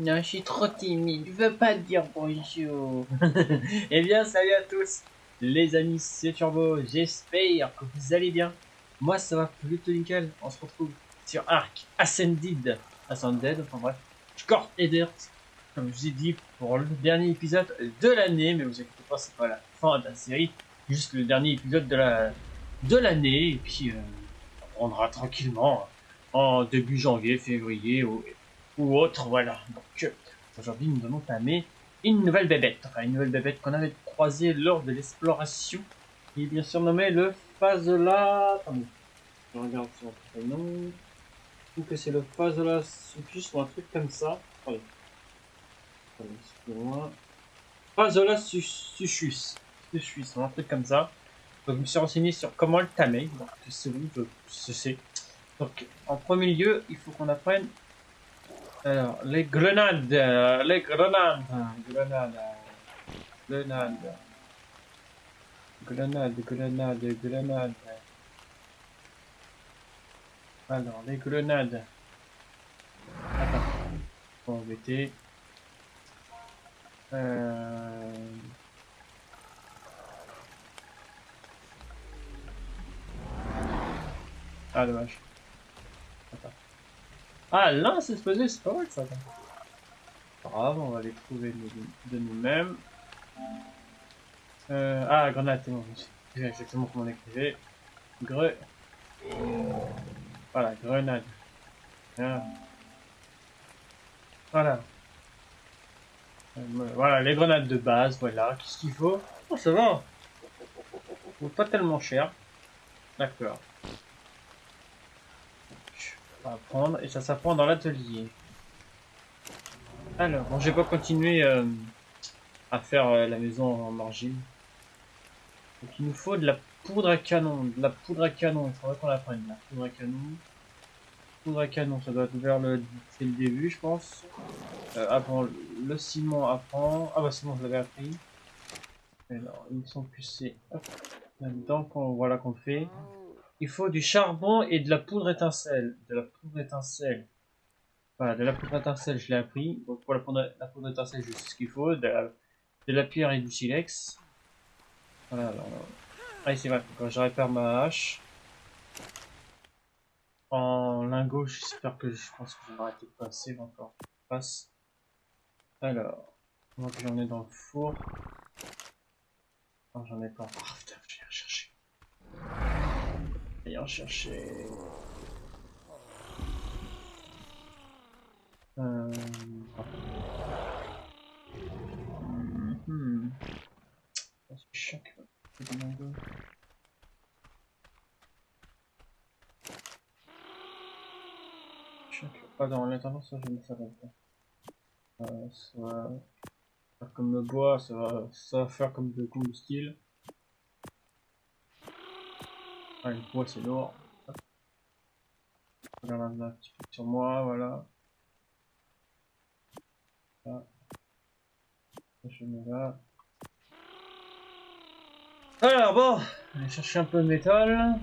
Non, je suis trop timide, je veux pas te dire bonjour. Eh bien, salut à tous, les amis, c'est Turbo, j'espère que vous allez bien. Moi, ça va plutôt nickel, on se retrouve sur Ark Ascended, enfin bref, Score Edders, comme je vous ai dit, pour le dernier épisode de l'année, mais vous inquiétez pas, c'est pas la fin de la série, juste le dernier épisode de l'année, et puis on rendra tranquillement en début janvier, février, ou autre, voilà. Donc aujourd'hui nous allons tamer une nouvelle bébête, enfin une nouvelle bébête qu'on avait croisée lors de l'exploration, qui est bien surnommée le Phaseolus. Attendez, je regarde son prénom. Je trouve que c'est le Phaseolus Sulcus ou un truc comme ça. Attendez, excusez-moi. Phaseolus Sulcus, un truc comme ça. Donc je me suis renseigné sur comment le tamer, donc c'est bon, je sais. Donc en premier lieu, il faut qu'on apprenne. Alors, les grenades, grenades. Alors, les grenades. Attends, faut embêter. Ah, dommage. Attends. Ah, lance explosif, c'est pas mal ça. Pas grave, on va les trouver de nous-mêmes. Ah, grenade, c'est bon. Je sais exactement comment on écrivait. Voilà, grenade. Ah. Voilà. Voilà, les grenades de base, voilà. Qu'est-ce qu'il faut? Oh, ça va. Pas tellement cher. D'accord. On va prendre, et ça s'apprend dans l'atelier. Alors, bon, j'ai pas continué à faire la maison en margine. Donc il nous faut de la poudre à canon. De la poudre à canon, il faudrait qu'on la prenne. La poudre à canon. Poudre à canon, ça doit être vers c'est le début, je pense. Avant le ciment apprend. Ah bah c'est bon, je l'avais appris. Alors, il me semble que c'est là-dedans voilà qu'on fait. Il faut du charbon et de la poudre étincelle. De la poudre étincelle. Voilà, de la poudre étincelle, je l'ai appris. Donc pour la poudre étincelle, je sais ce qu'il faut. De la pierre et du silex. Voilà, alors. Ah, c'est vrai, quand je répare ma hache. En lingot, j'espère que je pense que je vais arrêter de passer encore. Passe. Alors. Donc j'en ai dans le four. Non, j'en ai pas. Ah putain, je vais en chercher. Je vais en chercher. Euh... C'est chiant que des lingots. Ah non, en attendant, ça, je vais me faire comme ça. Ça va faire comme le bois, ça va faire comme de combustible. Ah, le bois, c'est lourd. Je regarde un petit peu sur moi, voilà. Là. Je mets là. Alors bon, on va chercher un peu de métal.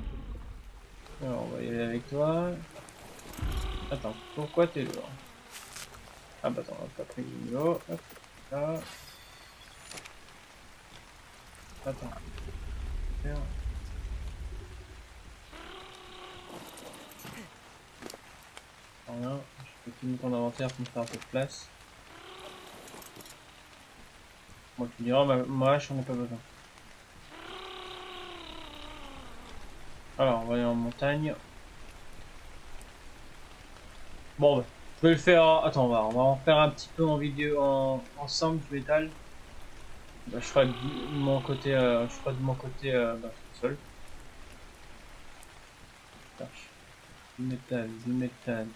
Alors on va y aller avec toi. Attends, pourquoi t'es lourd? Ah bah attends, on a pas pris du niveau. Hop, là. Attends. Rien, je peux finir ton inventaire pour me faire un peu de place. Moi tu diras, ma hache j'en ai pas besoin. Alors on va aller en montagne. Bon bah, je vais le faire. Attends, on va en faire un petit peu en vidéo ensemble du métal. Bah, je ferai de mon côté, bah, tout seul. Du métal, du métal.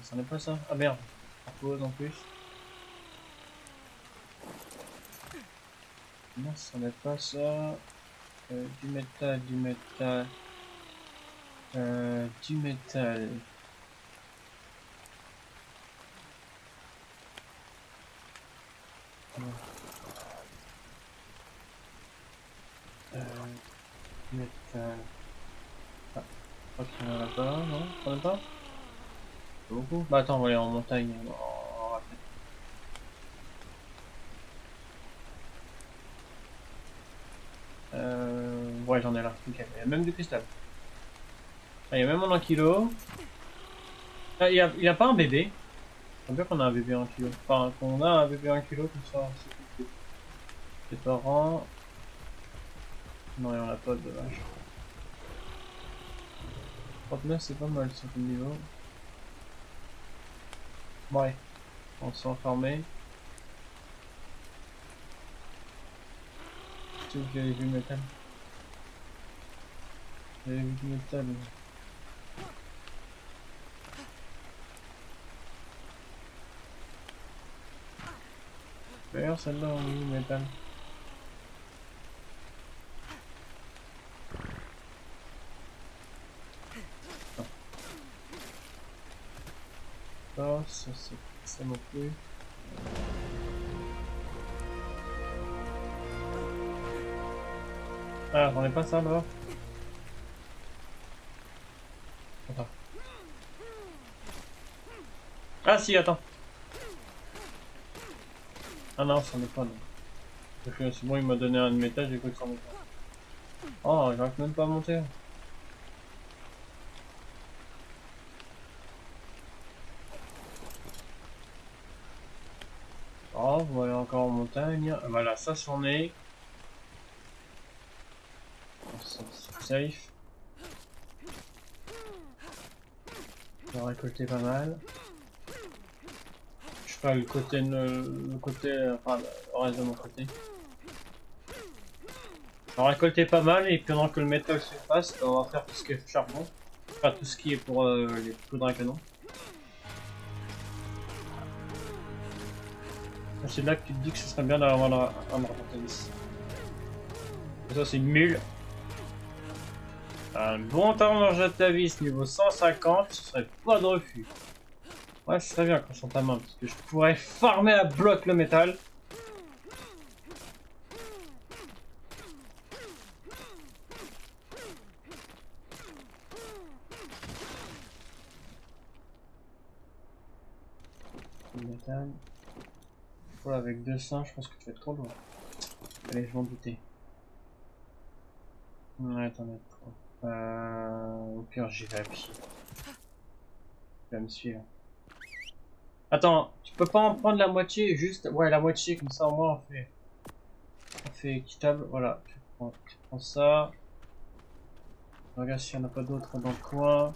Ça n'est pas ça? Ah merde, en pause en plus. Non, ça n'est pas ça. Du métal, du métal. Du métal. Ah, je crois qu'il y en a là-bas, non? T'en as pas? Beaucoup. Bah attends, on va aller en montagne. Ouais, j'en ai là. Nickel. Il y a même du cristal. Ah, il y a même un kilo. Ah, il y a pas un bébé. C'est bien qu'on a un bébé 1 kilo. Enfin, qu'on a un bébé 1 kilo comme ça. Les parents. Non, il y en a pas de dommage. 39, c'est pas mal sur le niveau. Ouais. On s'est enfermé. Tu veux que j'avais vu le métal? J'avais vu du métal. D'ailleurs, celle-là, on a vu le métal. Ça, c'est ça non plus. Ah, j'en ai pas ça là. Attends. Ah si, attends. Ah non, c'en est pas non. Parce que c'est bon, il m'a donné un de métal, j'ai cru que c'en est pas. Oh, j'arrive même pas à monter. Oh, voilà encore en montagne. Voilà, ça c'en est. C'est safe. On va récolter pas mal. Je ferai le côté, enfin le reste de mon côté. On va récolter pas mal et pendant que le métal se fasse, on va faire tout ce qui est charbon. Enfin tout ce qui est pour les poudres à canon. C'est là que tu te dis que ce serait bien d'avoir un porte-vis. Ça c'est une mule. Un bon tourne-vis niveau 150, ce serait pas de refus. Ouais, ce serait bien quand je sens ta main, parce que je pourrais farmer à bloc le métal. Le métal. Voilà, avec 200, je pense que tu vas être trop loin. Allez, je m'en doutais. Ouais, t'en as trop. Au pire, j'y vais à pied. Tu vas me suivre. Attends, tu peux pas en prendre la moitié, juste... Ouais, la moitié, comme ça au moins on fait équitable. Voilà, tu prends ça. Regarde s'il n'y en a pas d'autres dans le coin.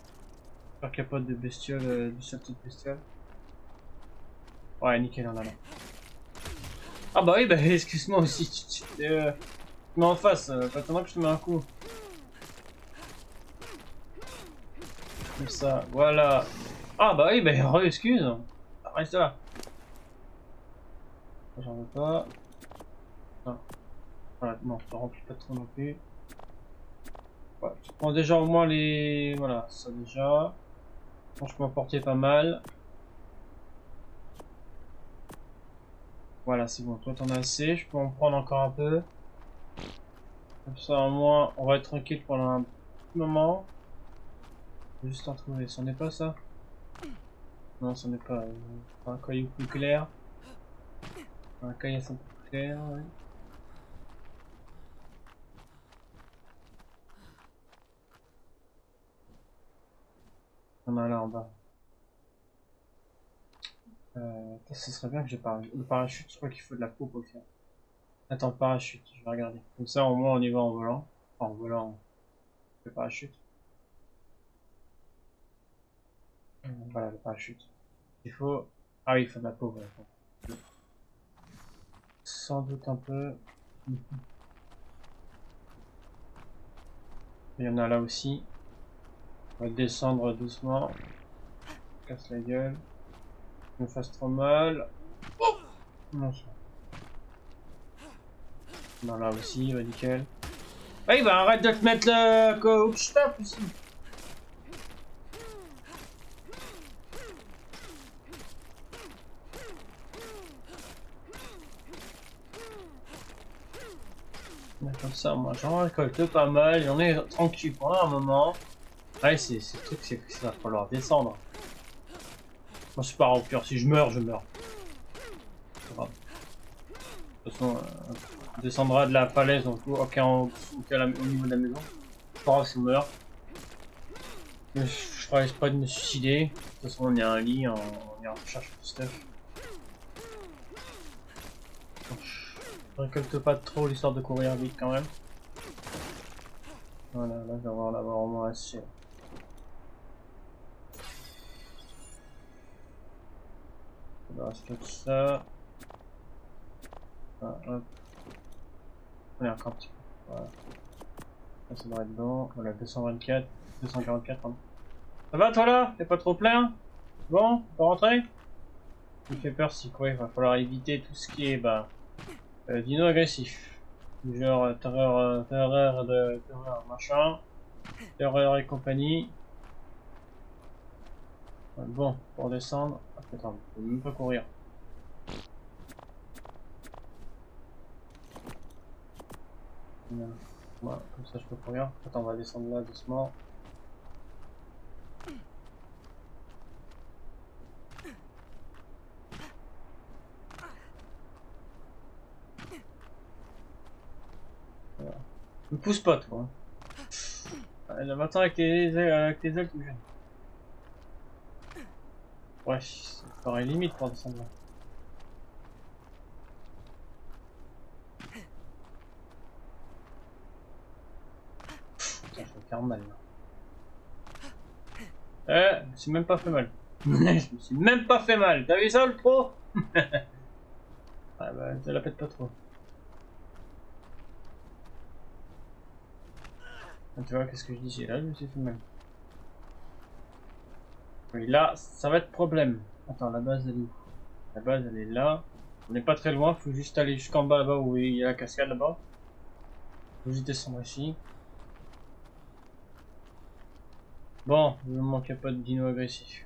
J'espère qu'il n'y a pas de bestioles, de seule petite bestiole. Ouais, nickel, on a là. Ah bah oui, bah excuse-moi aussi, tu te mets en face, attends que je te mets un coup. Comme ça, voilà. Ah bah oui, bah excuse. Reste là. J'en veux pas. Ah. Voilà, non, je te remplis pas trop non plus. Ouais, tu prends déjà au moins les... Voilà, ça déjà. Franchement, porter pas mal. Voilà, c'est bon, toi t'en as assez, je peux en prendre encore un peu. Comme ça au moins, on va être tranquille pendant un petit moment. Juste en trouver, c'en est pas ça? Non, c'en est pas. Un caillou plus clair. Un caillasson plus clair, ouais. On a là en bas. Ce serait bien que j'ai le parachute, je crois qu'il faut de la peau pour le faire. Attends, parachute, je vais regarder. Comme ça, au moins, on y va en volant. Enfin, en volant, le parachute. Voilà, le parachute. Il faut... Ah oui, il faut de la peau, ouais. Sans doute un peu. Il y en a là aussi. On va descendre doucement. Casse la gueule. Je me fasse trop mal. Oh non, ça. Non, là aussi, va nickel. Oui, bah arrête de te mettre le coach top aussi. Comme ça, moi j'en récolte pas mal, j'en ai tranquille pendant un moment. Ouais, c'est le truc, c'est qu'il va falloir descendre. Bon, c'est pas grave, au pire, si je meurs, je meurs. C'est grave. De toute façon, on descendra de la falaise, donc ok, au niveau de la maison. C'est pas grave si on meurt. Mais je ferai exprès de me suicider. De toute façon, on est à un lit, on est en recherche de stuff. Donc, je récolte pas trop l'histoire de courir vite quand même. Voilà, là je vais avoir au moins assez. On va stocker ça. Ah, hop. On est encore un petit peu. Voilà. Ça, ça devrait être bon. Voilà, 224, 244, pardon. Ça va toi là? T'es pas trop plein? Bon, on peut rentrer? Il fait peur si quoi, il va falloir éviter tout ce qui est dino agressif. Genre terreur machin, terreur et compagnie. Bon, pour descendre. Attends, je peux même pas courir. Voilà, comme ça je peux courir. Attends, on va descendre là doucement. Voilà. Me pousse pas toi. Là, maintenant avec tes ailes tout jeune. Ouais, ça paraît limite pour descendre là. Putain, je vais faire mal là. Je me suis même pas fait mal. Je me suis même pas fait mal. T'as vu ça le pro? Ah bah, ça la pète pas trop. Ah, tu vois, qu'est-ce que je disais là? Je me suis fait mal. Oui, là, ça va être problème. Attends, la base elle est où? La base elle est là. On n'est pas très loin, faut juste aller jusqu'en bas là-bas où il y a la cascade là-bas. Faut juste descendre ici. Bon, il me manque pas de dino agressif.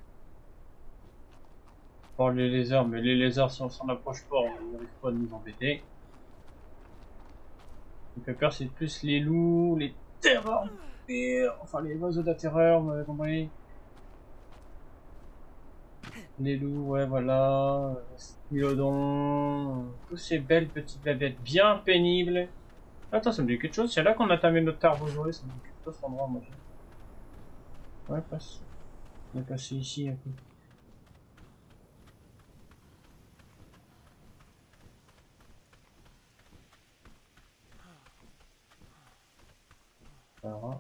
Pour les lézards, mais les lézards, si on s'en approche pas, on n'arrive pas à nous embêter. Ce qui me fait peur, c'est plus les loups, les terreurs, enfin les oiseaux de la terreur, vous m'avez compris. Les loups, ouais, voilà. Smilodon, tous ces belles petites babettes bien pénibles. Attends, ça me dit quelque chose, c'est là qu'on a tamé notre arbre joué, ça me dit quelque chose, cet endroit, moi. Ouais, passe. On est passé ici un peu. Voilà.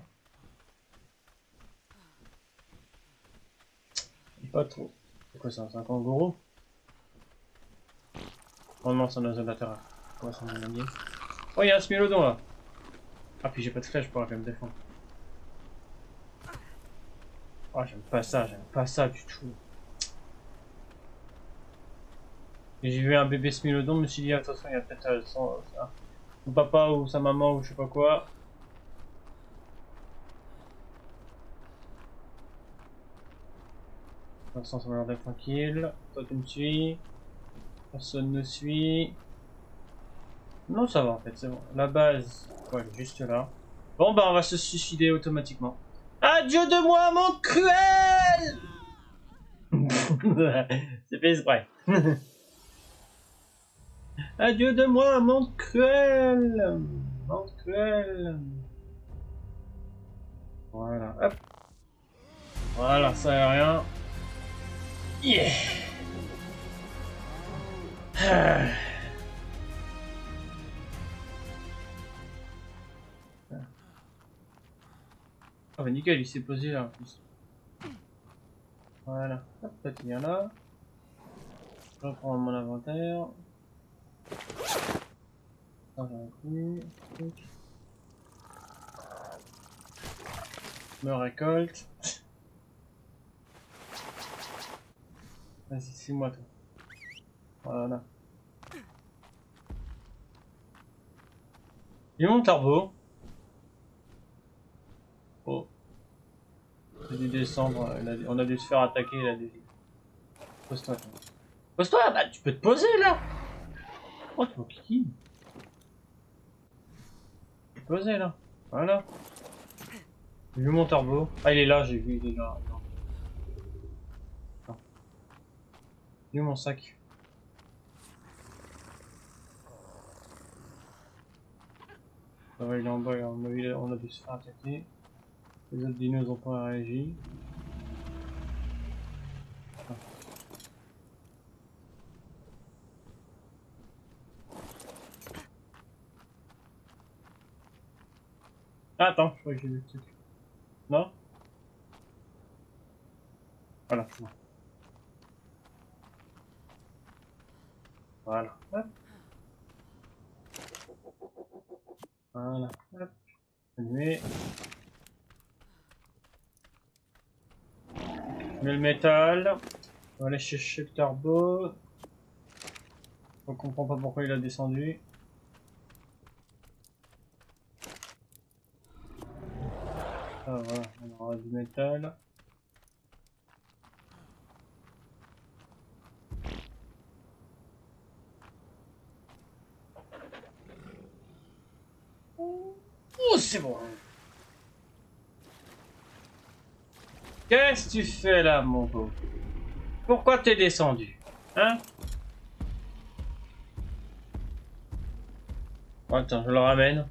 Pas trop. C'est quoi ça, c'est un kangourou? Oh non, c'est un oiseau de la terreur. Ouais, c'est un allié. Oh, il y a un smilodon là. Ah, puis j'ai pas de flèche pour me défendre. Oh, j'aime pas ça du tout. Et j'ai vu un bébé smilodon, je me suis dit, attention, il y a peut-être son papa ou sa maman ou je sais pas quoi. Pour l'instant, ça m'a l'air d'être tranquille. Toi, tu me suis. Personne ne suit. Non, ça va en fait, c'est bon. La base, ouais, elle est juste là. Bon, bah, on va se suicider automatiquement. Adieu de moi, mon cruel! C'est fait exprès. Adieu de moi, mon cruel! Mon cruel! Voilà, hop. Voilà, ça y a rien. Yeah! Ah, bah nickel, il s'est posé là en plus. Voilà, hop, ça tient là. Je reprends mon inventaire. Ça j'en ai plus. Me récolte. Vas-y, c'est moi toi. Voilà. Il est mon turbo. Oh. Il a dû descendre, on a dû se faire attaquer, il a dû. Pose-toi, toi. Pose-toi, bah tu peux te poser là! Oh, tu m'as piqué. Tu peux te poser là. Voilà. J'ai vu mon turbo. Ah, il est là, j'ai vu, il est là. Non. Où est mon sac? Ça va, il est en bas, on a dû se faire attaquer. Les autres dinos n'ont pas réagi. Ah, attends, je crois que j'ai vu le truc. Non? Voilà, c'est bon. Voilà. Hop. Voilà. Hop. Allumé. Je mets le métal. On va aller chercher le turbo. On comprend pas pourquoi il a descendu. Ah voilà, on aura du métal. Oh, c'est bon. Qu'est-ce que tu fais là, mon beau? Pourquoi t'es descendu? Hein? Oh, attends, je le ramène.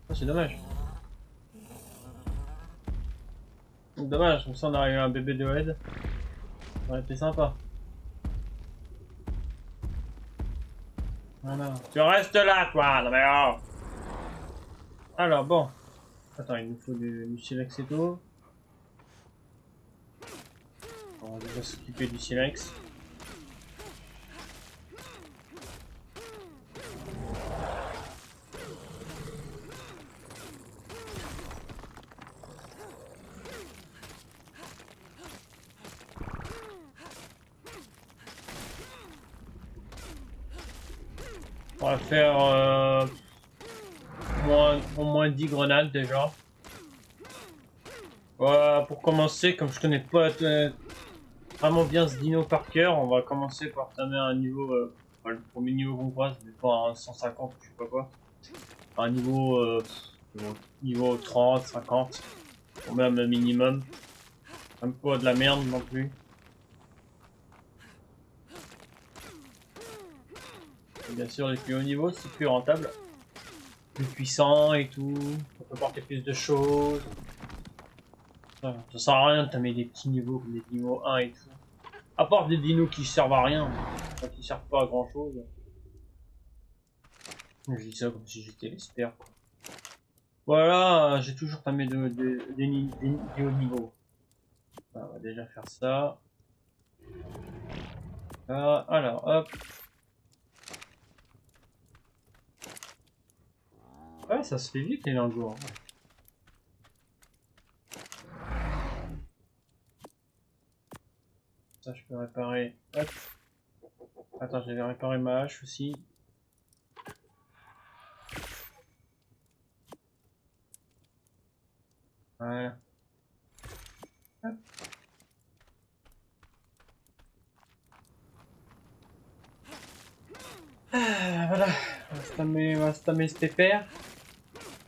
Oh, c'est dommage. Dommage, comme ça on aurait eu un bébé de Ed. Ça aurait été sympa. Voilà. Tu restes là, toi! Non mais oh! Alors bon. Attends, il nous faut du silex et tout. On va déjà s'occuper du silex. On va faire au moins 10 grenades déjà. Voilà, pour commencer, comme je connais pas vraiment bien ce dino par cœur, on va commencer par tamer un niveau, le premier niveau qu'on croise, mais pas un 150 ou je sais pas quoi. Un niveau, niveau 30, 50, ou même un minimum. Un peu de la merde non plus. Et bien sûr, les plus hauts niveaux, c'est plus rentable. Plus puissant et tout, on peut porter plus de choses. Ça sert à rien de tamer des petits niveaux comme des niveaux 1 et tout. À part des dinos qui servent à rien, enfin, qui servent pas à grand chose. Je dis ça comme si j'étais l'expert. Voilà, j'ai toujours tamé des hauts niveaux. On va déjà faire ça. Là, alors, hop. Ouais, ça se fait vite les lingots. Hein. Ça, je peux réparer. Hop. Attends, j'avais réparé ma hache aussi. Voilà. Hop. Ah, voilà. On va se tamer cet épère.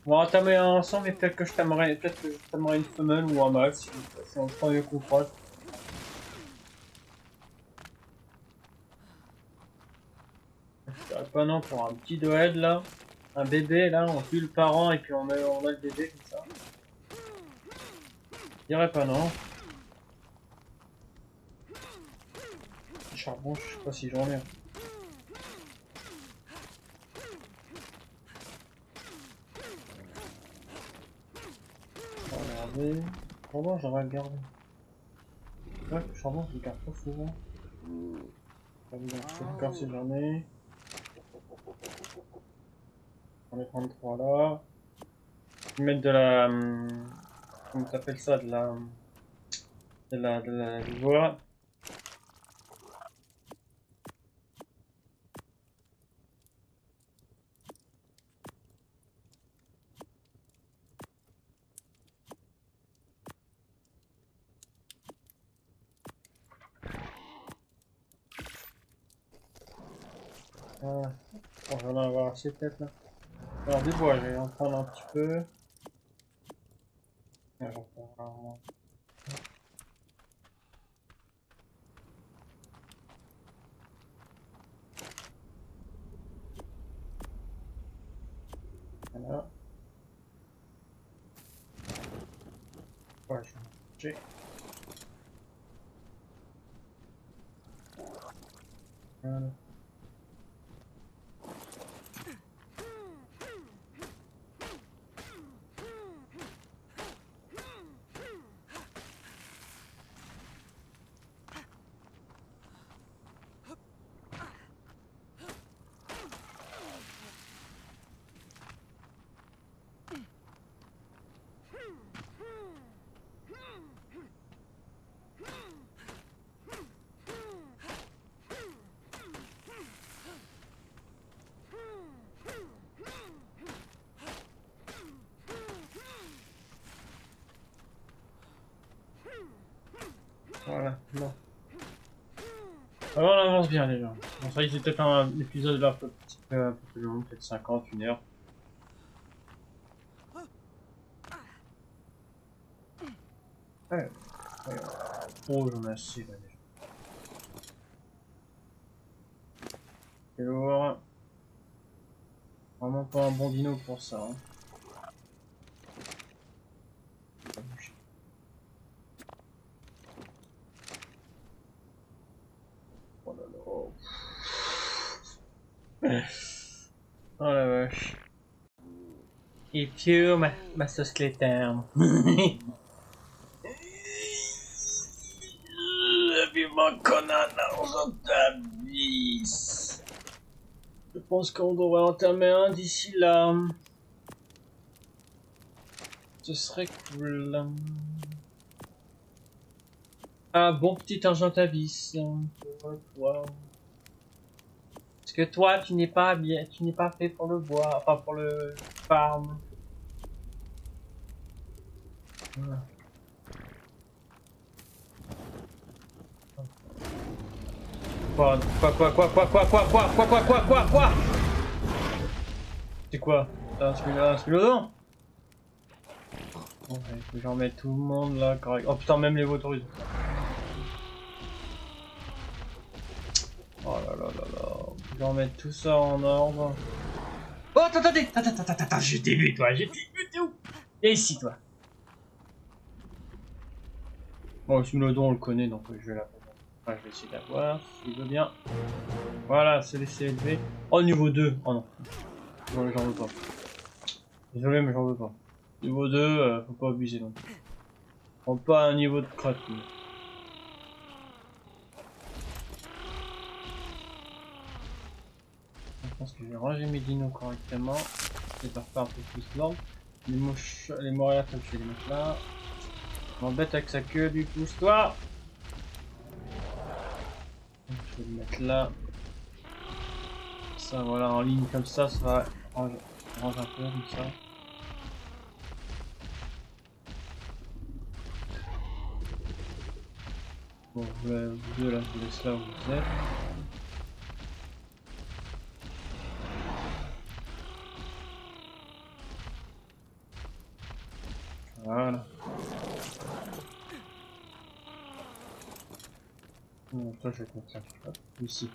On va entamer un ensemble, mais peut-être que je tamerai une femelle ou un mâle si on prend le coup croise. Pas non pour un petit Doed là. Un bébé là, on tue le parent et puis on a le bébé comme ça. Je dirais pas non. Le charbon, je sais pas si j'en ai. On va regarder. Charbon, j'aurais regardé. Ouais, le charbon, je le garde pas souvent. Je vais regarder encore si j'en ai. J'en ai 33 là. Je vais mettre de la. Comment t'appelles ça? Du bois. Voilà. Bon, j'en ai avoir assez peut-être là. Alors du bois, je vais en prendre un petit peu. Ah, j'en prends un. Voilà. Ouais, je vais manger. Voilà. Voilà, bon. Alors on avance bien les gens. Bon, ça c'est peut-être un épisode là, un peu plus long, peut-être 50, 1 heure. Ouais, ouais. Oh, j'en ai assez là déjà. C'est lourd. Vraiment pas un bon dino pour ça. Hein. Oh là là. Oh la vache. Et pure ma sauce cléterne. Vivement Conan Argentavis. Je pense qu'on devrait entamer un d'ici là. Ce serait cool. Ah bon petit Argentavis. Wow. Parce que toi tu n'es pas bien, tu n'es pas fait pour le bois, enfin pour le farm. Voilà. Quoi c'est quoi? T'as un spilodon? Bon, il faut que j'en mette tout le monde là, correct. Oh putain, même les vautours. Oh là là là là. Faut que j'en mette tout ça en ordre. Oh, attendez! Attends, je t'ai vu toi, t'es où? Viens ici toi. Bon, le spilodon on le connaît donc je vais l'avoir. Enfin, je vais essayer d'avoir, s'il veut bien. Voilà, c'est laissé élever. Oh, niveau 2. Oh non. Non, j'en veux pas. Désolé, mais j'en veux pas. Niveau 2, faut pas abuser non plus. Prends pas un niveau de crotte. Mais... je pense que je vais ranger mes dinos correctement. Je vais faire un peu plus l'ordre. Les moréas, je vais les mettre là. Je m'embête avec sa queue, lui, pousse-toi! Je vais le mettre là. Ça, voilà, en ligne comme ça va ranger un peu comme ça. Bon, vous deux là, je vous laisse là où vous êtes. Voilà. Bon, toi, je vais te mettre là. Hop, ici.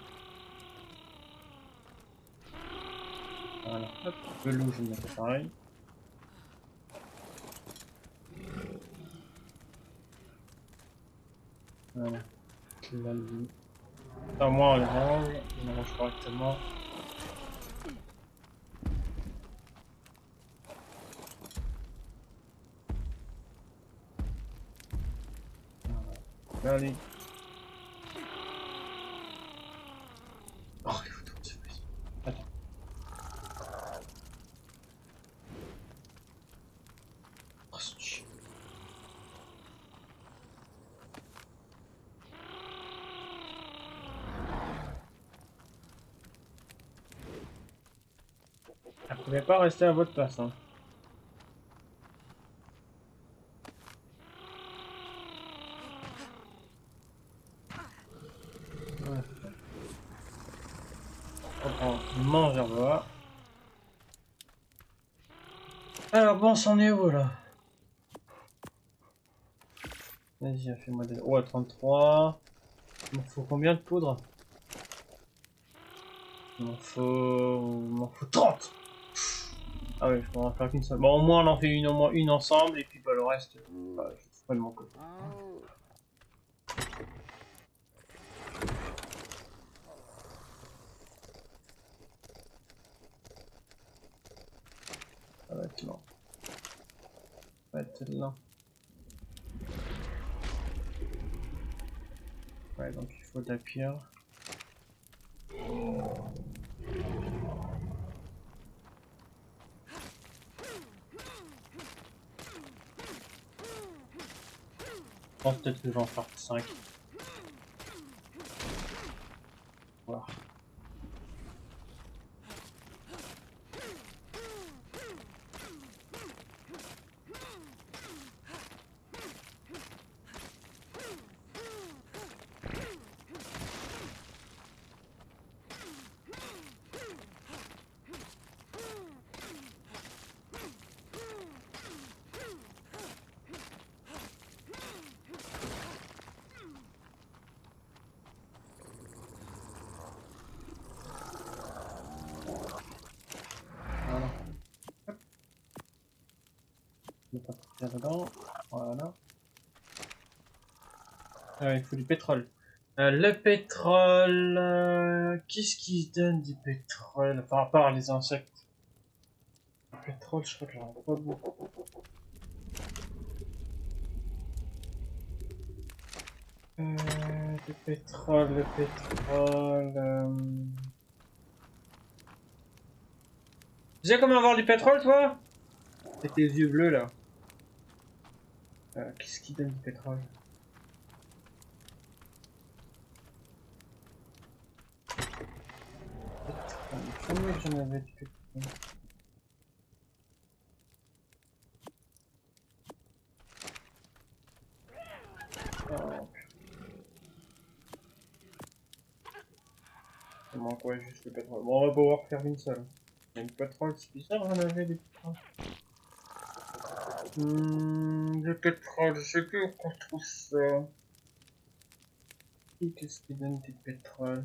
Voilà. Hop, le loup, je vais le mettre pareil. Voilà. Là, le loup. Au moins, on les range correctement. Voilà. Allez. Oh, les photos, c'est plus. Attends. Oh, c'est chiant. Vous pouvez pas rester à votre place, hein. Ouais. On prend mange à boire. Alors bon, c'en est où là? Vas-y, fais-moi des... Oh, 33. Il m'en faut combien de poudre? Il m'en faut 30. Ah ouais, je peux en faire qu'une seule. Bon, au moins on en fait une, au moins une ensemble, et puis bah, le reste, bah, je ferai de mon côté. Ça va être là. Ça va être là. Ouais, donc il faut de la pierre. Je pense peut-être que je vais en faire 5. Voilà. Voilà. Je vais pas partir dedans. Voilà. Il faut du pétrole. Le pétrole, qu'est-ce qui se donne du pétrole par rapport à les insectes? Le pétrole, je crois que j'en ai pas beaucoup. Le pétrole, le pétrole. Tu sais comment avoir du pétrole, toi? Avec tes yeux bleus là. Qu'est-ce qui donne du pétrole? Il me semblait que j'en avais du pétrole. Oh, il manque ouais, juste le pétrole. Bon, on va pouvoir faire une seule. Il y a du pétrole, c'est bizarre, on avait du pétrole. Le pétrole, je sais plus où on trouve ça. Qu'est-ce qui donne du pétrole?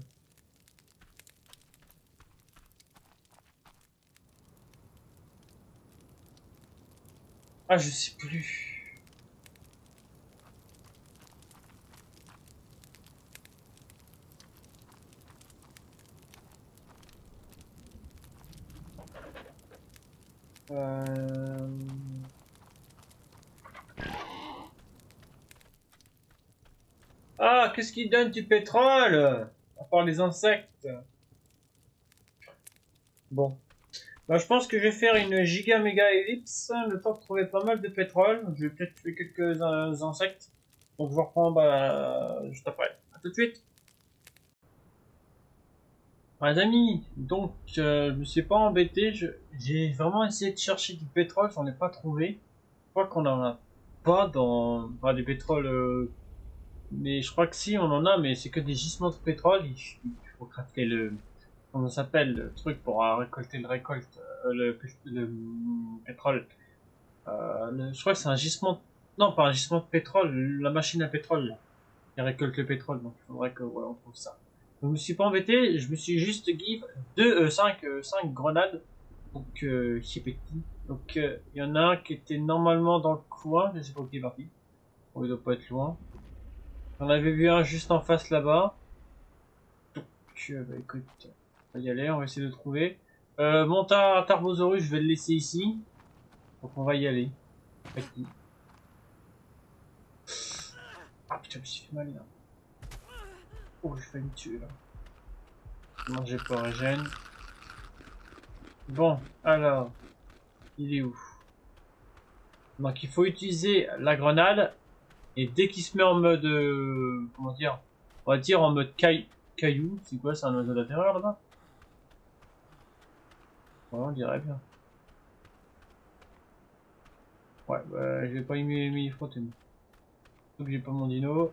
Ah, je sais plus. Euh... Ah, qu'est-ce qui donne du pétrole? À part les insectes. Bon. Bah, je pense que je vais faire une giga méga ellipse, le temps de trouver pas mal de pétrole. Je vais peut-être tuer quelques insectes. Donc je vous reprends bah, juste après. A tout de suite. Les amis, donc je me suis pas embêté. J'ai vraiment essayé de chercher du pétrole, j'en ai pas trouvé. Je crois qu'on en a pas dans du pétrole. Mais je crois que si, on en a, mais c'est que des gisements de pétrole. Il faut crafter le... Comment ça s'appelle le truc pour récolter le pétrole. Je crois que c'est un gisement... Non, pas un gisement de pétrole, la machine à pétrole là, qui récolte le pétrole. Donc il faudrait que voilà, on trouve ça. Donc, je me suis pas embêté, je me suis juste give 5 grenades. Donc chez Petit. Donc il y en a un qui était normalement dans le coin, je sais pas où il est parti. Bon, il doit pas être loin. J'en avais vu un juste en face là-bas. Donc bah écoute, on va y aller, on va essayer de trouver. Mon Tarbosaurus, je vais le laisser ici. Donc on va y aller. Petit. Ah putain, je me suis fait mal là. Oh, je vais me tuer là. Non, j'ai pas régène. Bon, alors, il est où? Donc il faut utiliser la grenade. Et dès qu'il se met en mode... comment dire? On va dire en mode caillou. C'est quoi? C'est un oiseau d'intérieur là-bas? Ouais, on dirait bien. Ouais, bah, je vais pas y frotter. Donc j'ai pas mon dino.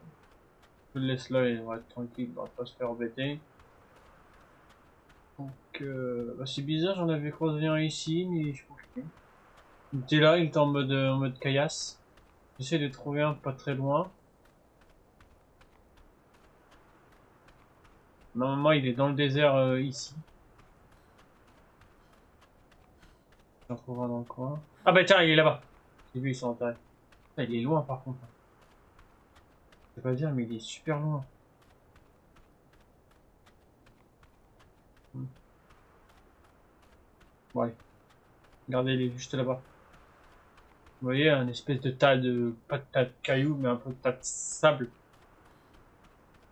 Je le laisse là, il va être tranquille, il va pas se faire embêter. Donc, bah, c'est bizarre, j'en avais croisé un ici, mais je pense que... Il était là, il était en mode caillasse. J'essaie de trouver un pas très loin. Normalement, il est dans le désert ici. On en trouvera dans le coin. Ah bah tiens, il est là-bas. J'ai vu, ils sont enterrés. Ah, il est loin par contre. Je peux pas dire, mais il est super loin. Bon allez. Regardez, il est juste là-bas. Vous voyez, un espèce de tas de... pas de tas de cailloux, mais un peu de tas de sable.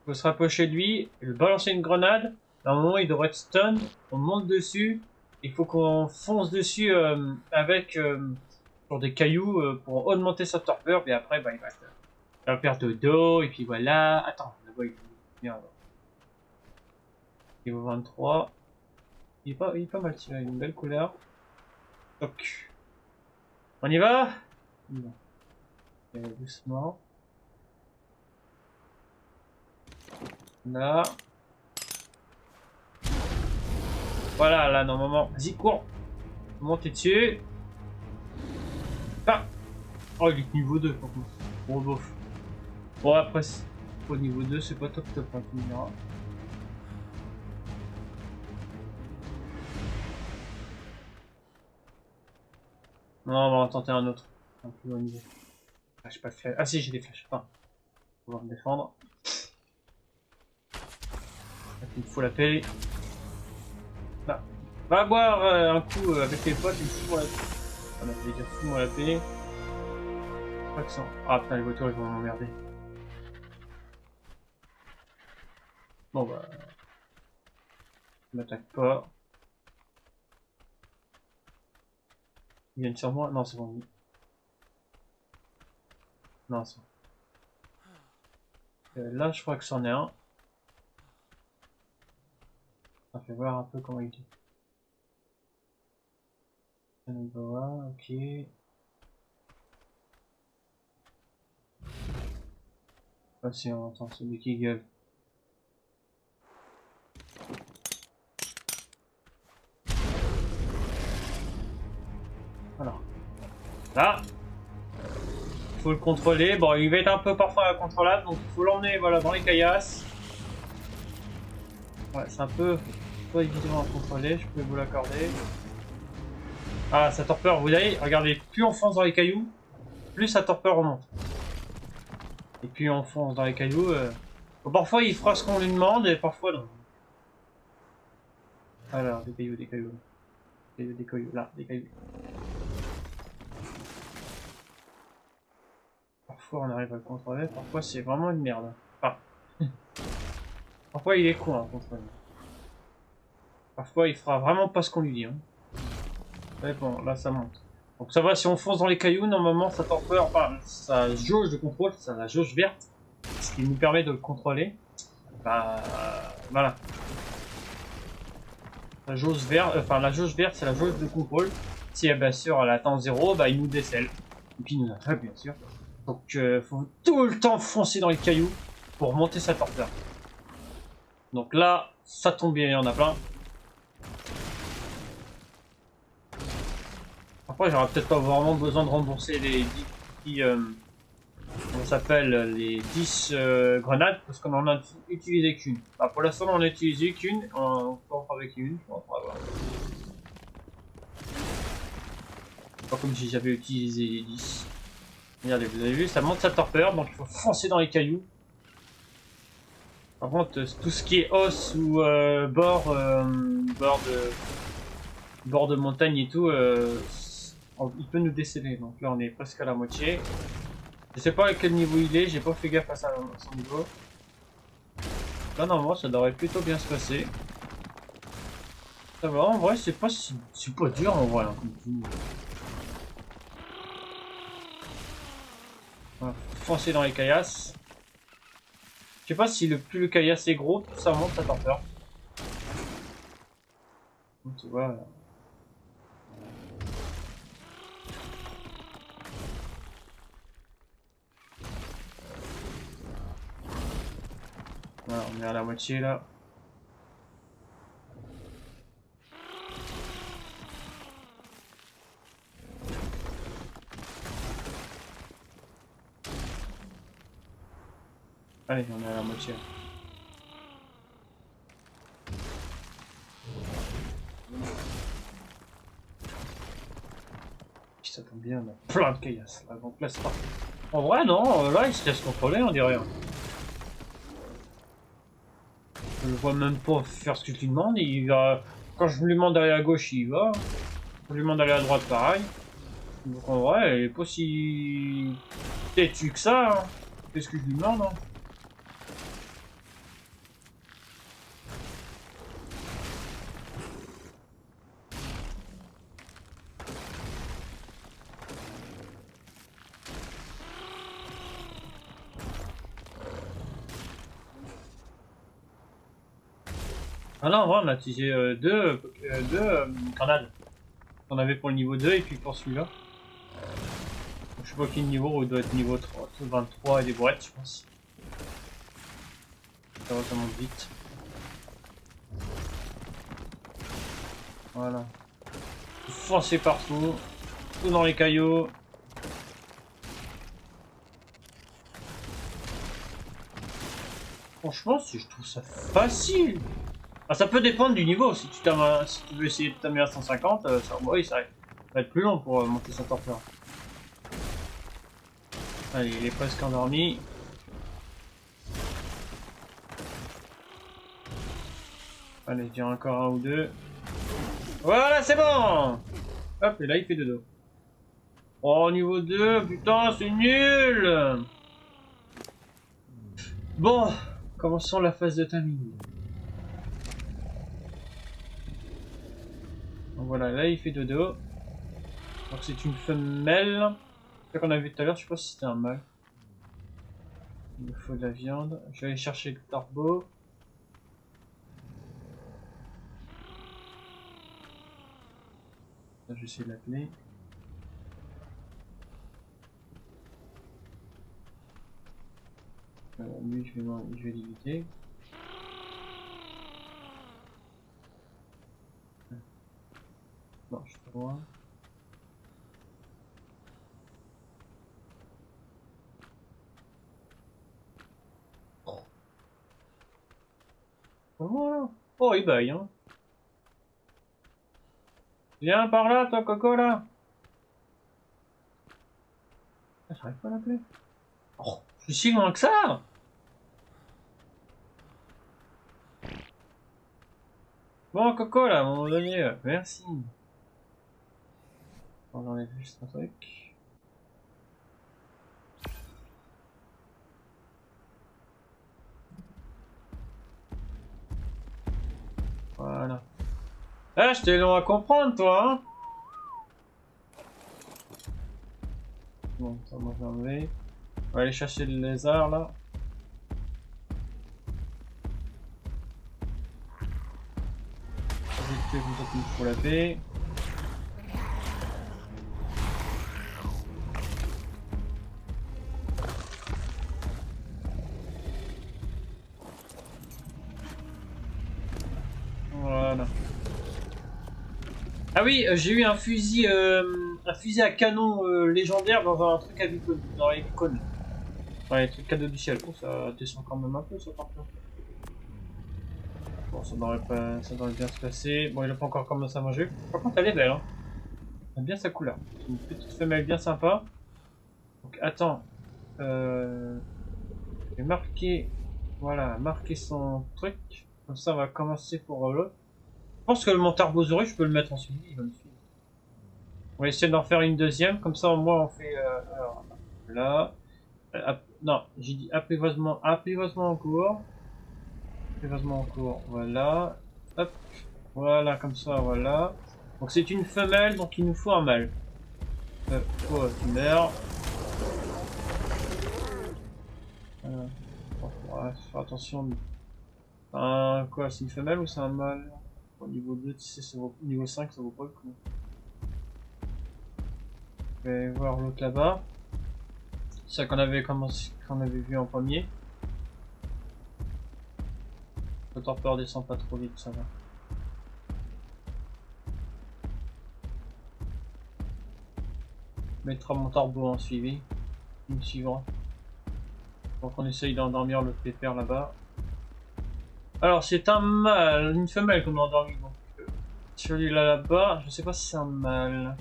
Faut se rapprocher de lui, lui balancer une grenade. À un moment, il devrait être stun. On monte dessus. Il faut qu'on fonce dessus avec sur des cailloux pour augmenter sa torpeur. Et après, bah, il va faire de dos. Et puis voilà. Attends, là-bas, il merde. Niveau 23. Il est pas mal tiré. Il a une belle couleur. Donc, on y va? Non. Doucement. Là. Voilà, là, normalement. Vas-y, cours. Montez dessus. Ah. Oh, il est niveau 2, par contre. Bon, bof. Bon, après, au niveau 2, c'est pas top top, hein, tu me diras. Non, on va en tenter un autre. Un plus haut niveau. Ah, j'ai pas de flèche. Ah si, j'ai des flèches. Enfin, on va me défendre. Il me faut la paix. Bah, va boire un coup avec les potes, il me fout la paix. Ah non, je vais dire fous-moi la paix. Pas que ça. Ah putain, les voitures ils vont m'emmerder. Bon bah... ils m'attaquent pas. Ils viennent sur moi? Non, c'est bon. Non, c'est bon. Là, je crois que c'en est un. Ça fait voir un peu comment il est. Voilà, ok. Ah si, on entend celui qui gueule. Voilà. Là, faut le contrôler. Bon, il va être un peu parfois incontrôlable, donc il faut l'emmener voilà, dans les caillasses. Ouais, c'est un peu pas évident à contrôler, je peux vous l'accorder. Ah, sa torpeur, vous voyez, regardez, plus on fonce dans les cailloux, plus sa torpeur remonte. Et puis on fonce dans les cailloux. Bon, parfois il fera ce qu'on lui demande et parfois non. Alors, des cailloux, des cailloux. Des cailloux, là, des cailloux. Parfois on arrive à le contrôler, parfois c'est vraiment une merde. Enfin, parfois il est con à contrôler. Parfois il fera vraiment pas ce qu'on lui dit. Hein. Mais bon, là ça monte. Donc ça va, si on fonce dans les cailloux, normalement sa torpeur, enfin sa jauge de contrôle, c'est la jauge verte, ce qui nous permet de le contrôler. Bah voilà. La jauge verte, la jauge verte c'est la jauge de contrôle. Si bien sûr elle atteint 0, bah il nous décèle. Et puis il nous attaque bien sûr. Donc faut tout le temps foncer dans les cailloux pour monter sa torpeur. Donc là, ça tombe bien, il y en a plein. Après, j'aurais peut-être pas vraiment besoin de rembourser les 10, on s'appelle les 10 grenades parce qu'on en a utilisé qu'une. Bah, pour l'instant, on en a utilisé qu'une, on peut en fabriquer une, on va voir. Pas comme si j'avais utilisé les 10. Regardez, vous avez vu, ça monte sa torpeur, donc il faut foncer dans les cailloux. Par contre, tout ce qui est os ou bord de montagne et tout, il peut nous déceler. Donc là, on est presque à la moitié. Je sais pas à quel niveau il est, j'ai pas fait gaffe à son niveau. Là, normalement, ça devrait plutôt bien se passer. Ça va, en vrai, c'est pas dur en vrai. Hein, comme tout. Voilà, foncer dans les caillasses. Je sais pas si plus le caillasse est gros, plus ça monte sa torpeur. Donc, tu vois. Voilà, on est à la moitié là. Allez, on est à la moitié. ça tombe bien, on a plein de caillasses là, donc laisse pas. En vrai, non, là il se laisse contrôler, on dirait. Je le vois même pas faire ce que je lui demande, il va. Quand je lui demande d'aller à gauche, il y va. Quand je lui demande d'aller à droite, pareil. Donc en vrai, il est pas si têtu que ça, hein. Qu'est-ce que je lui demande, hein. Ah non, en vrai, on a utilisé deux grenades qu'on avait pour le niveau 2 et puis pour celui-là. Je sais pas quel niveau, il doit être niveau 3, 23 et des boîtes, je pense. Ça va, ça monte vite. Voilà. Foncer partout, tout dans les cailloux. Franchement, si je trouve ça facile. Ah, ça peut dépendre du niveau. Si tu veux essayer de t'amener à 150, oui, ça va être plus long pour monter sa torpeur. Allez, il est presque endormi. Allez, je dirais encore un ou deux. Voilà, c'est bon. Hop, et là il fait dodo. Oh, niveau 2, putain, c'est nul. Bon, commençons la phase de timing. Donc voilà, là il fait dodo. Donc c'est une femelle. Ce qu'on a vu tout à l'heure, je sais pas si c'était un mâle. Il me faut de la viande. Je vais aller chercher le tarbo. Là, je vais essayer de l'appeler. Lui, je vais l'éviter. Non, je suis pas loin. Voilà. Oh, il baille, hein. Viens par là, toi, Coco, là. Ah, j'arrive pas à l'appeler. Oh, je suis si loin que ça. Bon, Coco, là, à un moment donné, merci. On enlève juste un truc. Voilà. Ah, j'étais long à comprendre, toi, hein. Bon, ça m'a fait enlever. On va aller chercher le lézard, là. Vite fait, comme ça, il faut la paix. Voilà. Ah oui, j'ai eu un fusil à canon légendaire dans un truc à beacon, dans les beacons. Ouais, les trucs cadeaux du ciel. Oh, ça descend quand même un peu, ça, par contre. Bon, ça devrait bien se passer. Bon, il a pas encore commencé à manger. Par contre, elle est belle, hein. J'aime bien sa couleur. C'est une petite femelle bien sympa. Donc, attends. Je vais marquer. Voilà, marquer son truc. Comme ça, on va commencer pour l'autre. Je pense que mon Tarbosaurus, je peux le mettre en suivi. Il va me suivre. On va essayer d'en faire une deuxième. Comme ça, au moins, on fait. Alors, là. Non, j'ai dit apprivoisement en cours. Apprivoisement en cours, voilà. Hop, voilà, comme ça, voilà. Donc c'est une femelle, donc il nous faut un mâle. Toi, tu meurs. Voilà. Bon, on va faire attention. Quoi, c'est une femelle ou c'est un mâle? Au niveau 2, tu sais, niveau 5, ça vaut pas le coup. Je vais voir l'autre là-bas. C'est ça qu'on avait vu en premier. Le torpeur descend pas trop vite, ça va. Mettra mon tarbo en suivi. Il me suivra. Donc on essaye d'endormir le pépère là-bas. Alors c'est un mâle, une femelle qu'on a endormi. Donc celui-là là-bas, je sais pas si c'est un mâle.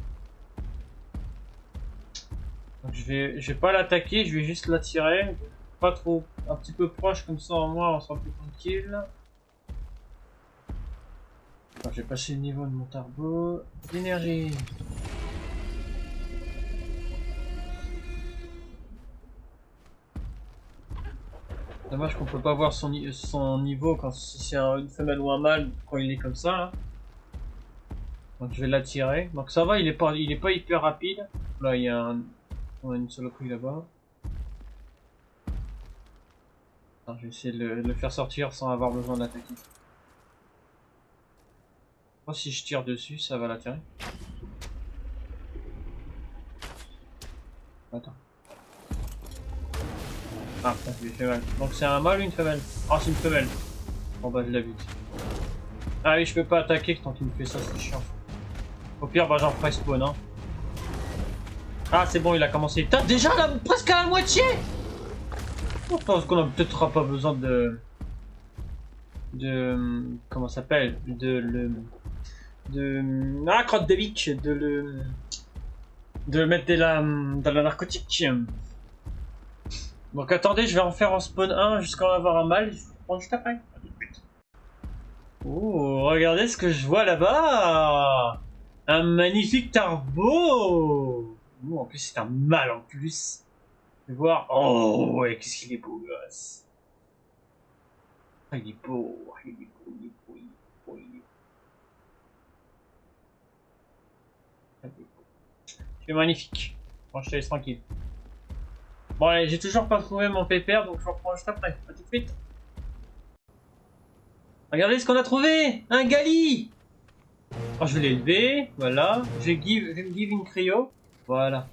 Donc je vais pas l'attaquer, je vais juste l'attirer. Pas trop, un petit peu proche comme ça, en moi on sera plus tranquille. Attends, j'ai passé le niveau de mon turbo. D'énergie. Dommage qu'on peut pas voir son niveau quand si c'est une femelle ou un mâle quand il est comme ça là. Donc je vais l'attirer. Donc ça va, il est pas hyper rapide. Là il y a on a une saloperie là-bas. Je vais essayer de le faire sortir sans avoir besoin d'attaquer. Oh, si je tire dessus, ça va l'attirer. Attends. Ah, putain, je lui ai fait mal. Donc c'est un mâle ou une femelle? Ah, c'est une femelle. Bon bah je la bute. Ah oui, je peux pas attaquer tant qu'il me fait ça, c'est chiant. Au pire, bah j'en ferai spawn, hein. Ah, c'est bon, il a commencé. T'as déjà là, presque à la moitié. Je pense qu'on a peut-être pas besoin de... comment ça s'appelle? Ah, crotte de biche, de le mettre dans la narcotique. Donc attendez, je vais en faire en spawn 1 jusqu'à en avoir un mâle. Je vous prends juste après. À tout de suite. Oh, regardez ce que je vois là-bas. Un magnifique tarbo. Oh, en plus c'est un mâle en plus. Je vais voir. Oh ouais, qu'est-ce qu'il est beau, gosse. Ah, il est beau, il est beau, il est beau, il est beau, il est beau. C'est magnifique. Bon, je te laisse tranquille. Bon allez, j'ai toujours pas trouvé mon pépère, donc je reprends juste après. A tout de suite. Regardez ce qu'on a trouvé. Un gali. Alors je vais l'élever, voilà. Je vais me give une cryo. Voilà.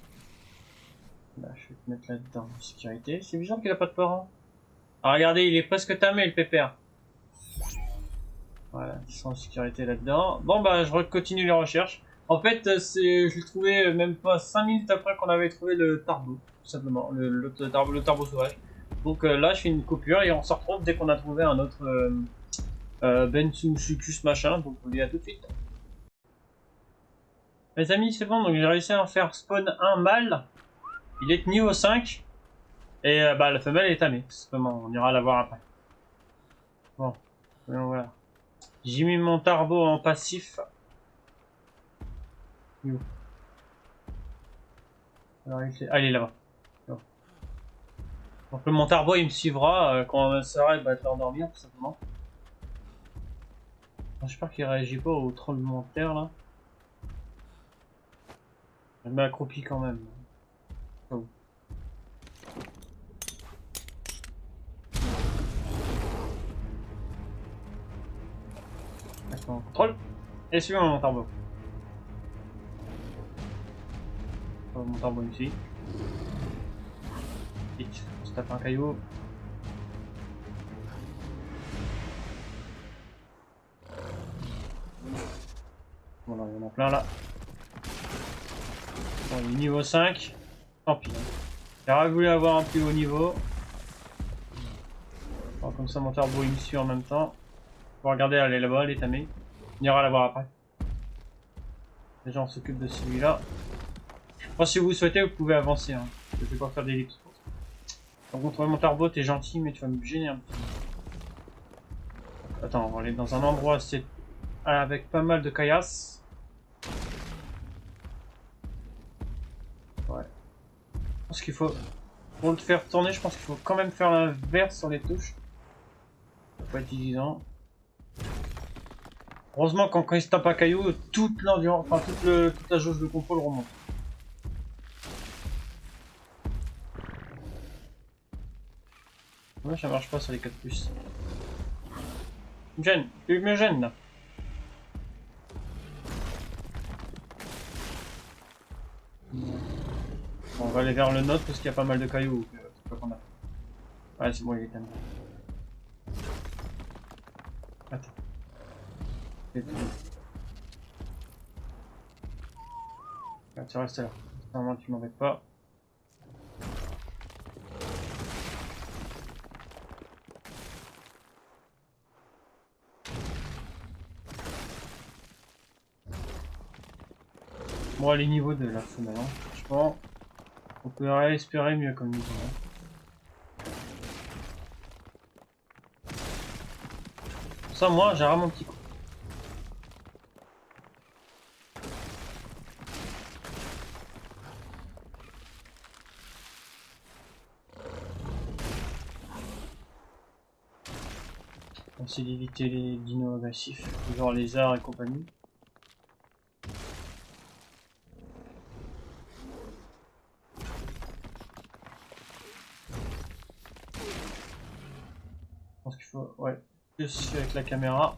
Là, je vais te mettre là-dedans en sécurité. C'est bizarre qu'il a pas de parents. Ah regardez, il est presque tamé le pépère. Voilà, ils sont en sécurité là-dedans. Bon bah je continue les recherches. En fait, je l'ai trouvé même pas 5 minutes après qu'on avait trouvé le tarbo, tout simplement, le tarbo sauvage. Donc là, je fais une coupure et on se retrouve dès qu'on a trouvé un autre Bentsucus machin. Donc on dit à tout de suite. Les amis, c'est bon, donc j'ai réussi à en faire spawn un mâle. Il est niveau 5. Et bah la femelle est tamée, tout simplement. On ira la voir après. Bon, voilà. J'ai mis mon tarbo en passif. Alors, il est là-bas. Bon. Donc mon tarbo il me suivra quand on s'arrête, bah, de l'endormir tout simplement. J'espère qu'il réagit pas au tremblement de terre là. Je me accroupis quand même. Oh. Attends, contrôle. Et suivons mon tarbo. Oh, mon tarbo ici. Vite, on se tape un caillou. Voilà, il y en a plein là. Bon, il est niveau 5. Tant pis. J'aurais voulu avoir un plus haut niveau. Bon, comme ça mon tarbo il me suit en même temps. Faut regarder, elle est là-bas, elle est tamée. On ira la voir après. Déjà on s'occupe de celui-là. Enfin, si vous souhaitez, vous pouvez avancer. Hein. Je vais pas faire des lits. Par contre, mon tarbo, t'es gentil, mais tu vas me gêner un petit peu. Attends, on va aller dans un endroit avec pas mal de caillasses. Ouais. Je pense qu'il faut... Pour le faire tourner, je pense qu'il faut quand même faire l'inverse sur les touches. Ça peut être évident. Heureusement, quand il se tape un caillou, toute l'endurance, enfin toute la jauge de contrôle remonte. Ouais, ça marche pas sur les 4 plus. Tu me gênes là. Bon, on va aller vers le nôtre parce qu'il y a pas mal de cailloux. Ouais, c'est bon, il est tellement. Attends. Ah, tu restes là. Normalement, tu m'embêtes pas. Bon, elle est niveau 2 là, femelle, hein. Franchement, On peut espérer mieux comme nous. Ça, moi, j'ai vraiment mon petit coup. On essaie d'éviter les dinos agressifs, genre lézards et compagnie. Je pense qu'il faut, ouais, plus avec la caméra.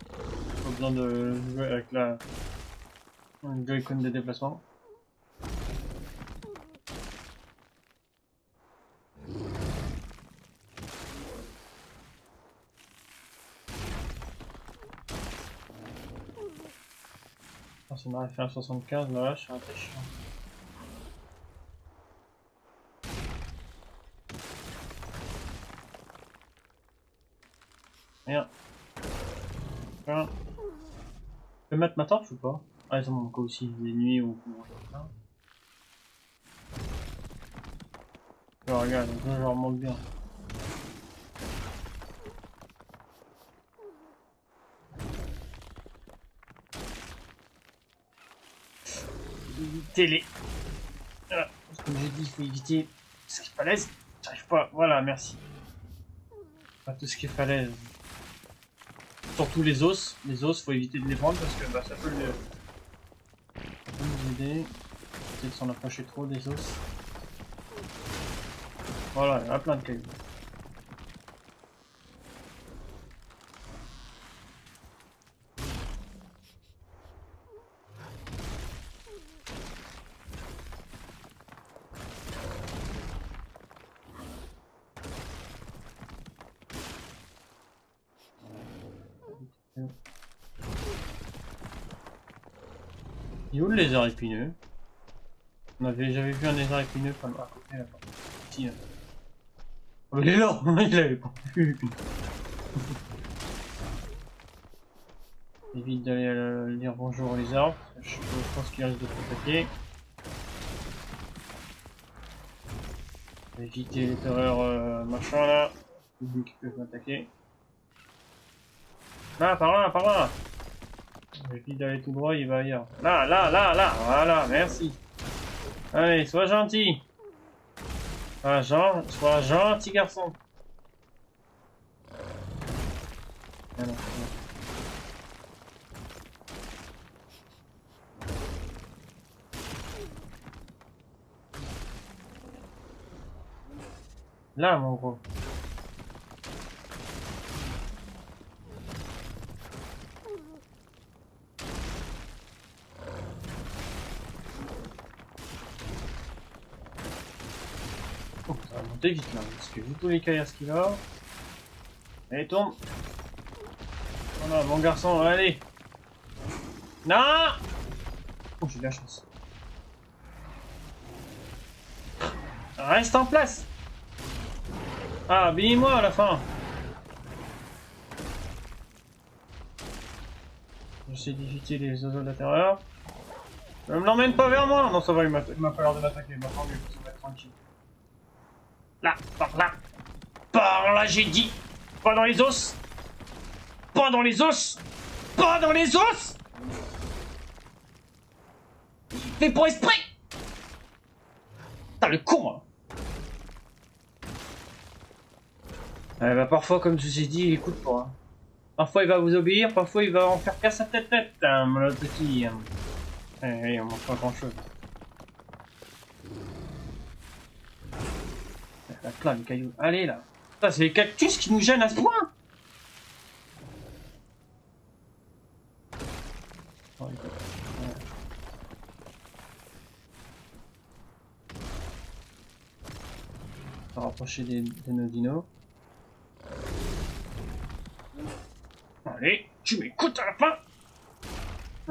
Pas besoin de jouer avec la Joy-Con de déplacement. Ça m'aurait fait un 75, là, je suis un peu chiant. Rien. Je peux mettre ma torche ou pas? Ah, ça manque aussi des nuits ou ça. Oh, regarde, je leur manque bien. Éviter les. Voilà. Comme j'ai dit, il faut éviter ce qui est falaise. J'arrive pas. Voilà, merci. Pas tout ce qui est falaise. Surtout les os. Les os, faut éviter de les prendre parce que bah, ça peut nous aider. Peut-être s'en approcher trop des os. Voilà, il y en a plein de cailloux. Il est où le lézard épineux? J'avais vu un lézard épineux comme à côté là-bas. Si, là. Oh, il est là. Il l'avait pas vu. Évite d'aller dire bonjour aux lézards. Je pense qu'il risque de t'attaquer. Éviter les terreurs machin là. Lui qui peut m'attaquer. Là, par là, par là. Évite d'aller tout droit, il va ailleurs. Là, là, là, là. Voilà, merci. Allez, sois gentil. Sois gentil garçon. Alors, là, mon gros. Oh, ça va monter vite là, parce que vu tous les caillasses qu'il a. Allez, tombe. Voilà, mon garçon, allez. Non. Oh, j'ai de la chance. Reste en place. Ah, bille-moi à la fin. J'essaie d'éviter les oiseaux de la terreur. Ne me l'emmène pas vers moi. Non, ça va, il m'a pas l'air de m'attaquer. Il m'a pas mieux, ça va être tranquille. Là, par là. Par là, j'ai dit. Pas dans les os. Pas dans les os. Pas dans les os. Fais pour esprit. T'as le con, hein. Bah parfois, comme je vous ai dit, il écoute pas. Hein. Parfois il va vous obéir, parfois il va en faire faire sa tête, hein, mon petit. Hein. Allez, on mange pas grand chose. Là, plein de cailloux. Allez là. Ça, c'est les cactus qui nous gênent à ce point. Oh, on va rapprocher de nos dinos. Allez, tu m'écoutes à la fin.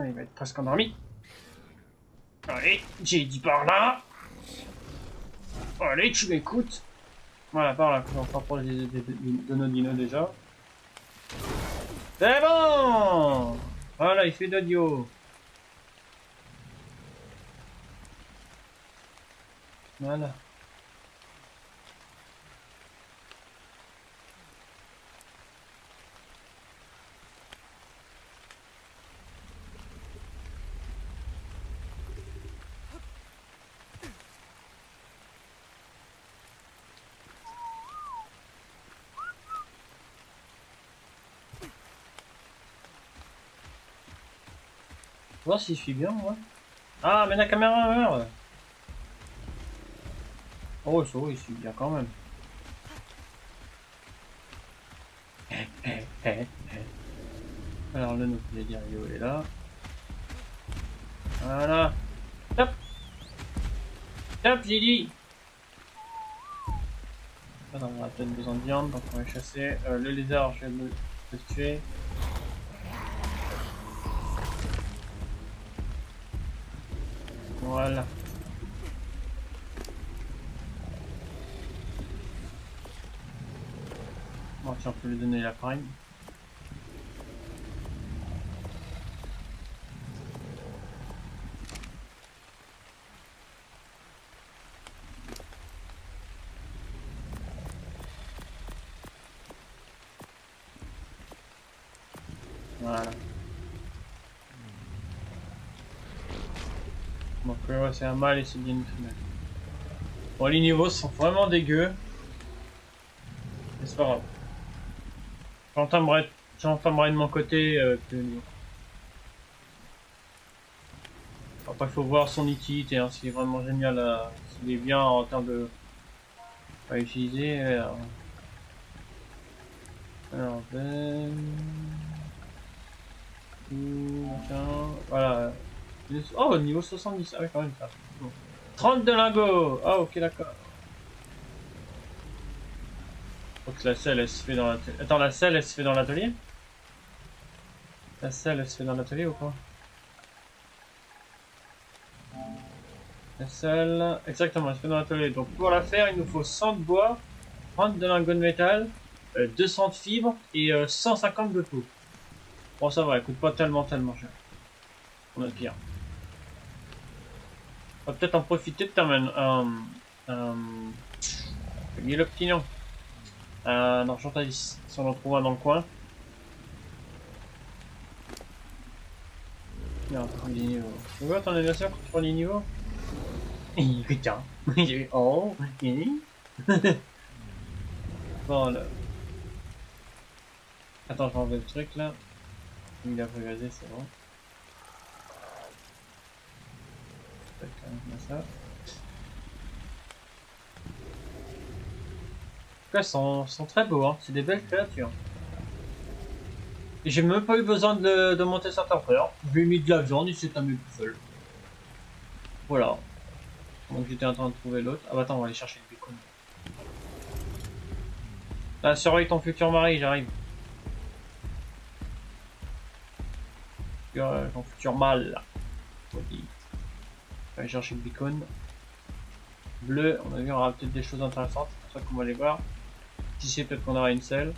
Il va être presque endormi. Allez, j'ai dit par là. Allez, tu m'écoutes. Voilà, par là, on se rapproche de nos dinos déjà. C'est bon. Voilà, il fait d'audio. Voilà. voir si je suis bien, moi. Ah, mais la caméra meurt. Oh, ça va, il suit bien quand même. Alors, le nôtre, je vais dire, il est là. Voilà. Top. Top, j'ai dit. Attends, on a peut-être besoin de viande, donc on va chasser. Le lézard, je vais le tuer. Voilà. Bon, si on peut lui donner la prime. Voilà. Donc ouais, c'est un mâle et c'est bien une femelle. Bon, les niveaux sont vraiment dégueux. Mais c'est pas grave. J'entamerai de mon côté tous les niveaux. Après, il faut voir son utilité, hein, s'il est vraiment génial, s'il est bien en termes de... à utiliser. Alors voilà. Oh, niveau 70, ah oui, quand même ça. Bon. 30 de lingots. Ah, ok, d'accord. Faut que la selle, elle se fait dans l'atelier. Attends, la selle, elle se fait dans l'atelier? La selle, elle se fait dans l'atelier ou quoi? La selle, exactement, elle se fait dans l'atelier. Donc pour la faire, il nous faut 100 de bois, 30 de lingots de métal, 200 de fibres et 150 de peau. Bon, ça va, elle coûte pas tellement cher. On a pire. On va peut-être en profiter de terminer le petit nom. Un argentavis, si on en trouve un dans le coin. Non, on les niveaux. Tu vois ton anniversaire quand tu prends les niveaux? Putain. Oh, bon, là. Attends, je vais enlever le truc là. Il a regardé, c'est bon. Ça. En tout cas, ils sont très beaux, hein. C'est des belles créatures. Et j'ai même pas eu besoin de monter certains frères. J'ai mis de la viande, il s'est amusé tout seul. Voilà. Donc j'étais en train de trouver l'autre. Ah bah attends, on va aller chercher le bacon. Ah, surveille ton futur mari, j'arrive. Ton futur mâle. On va aller chercher le bacon. Bleu, on a vu, on aura peut-être des choses intéressantes. C'est pour ça qu'on va aller voir. Ici, peut-être qu'on aura une selle.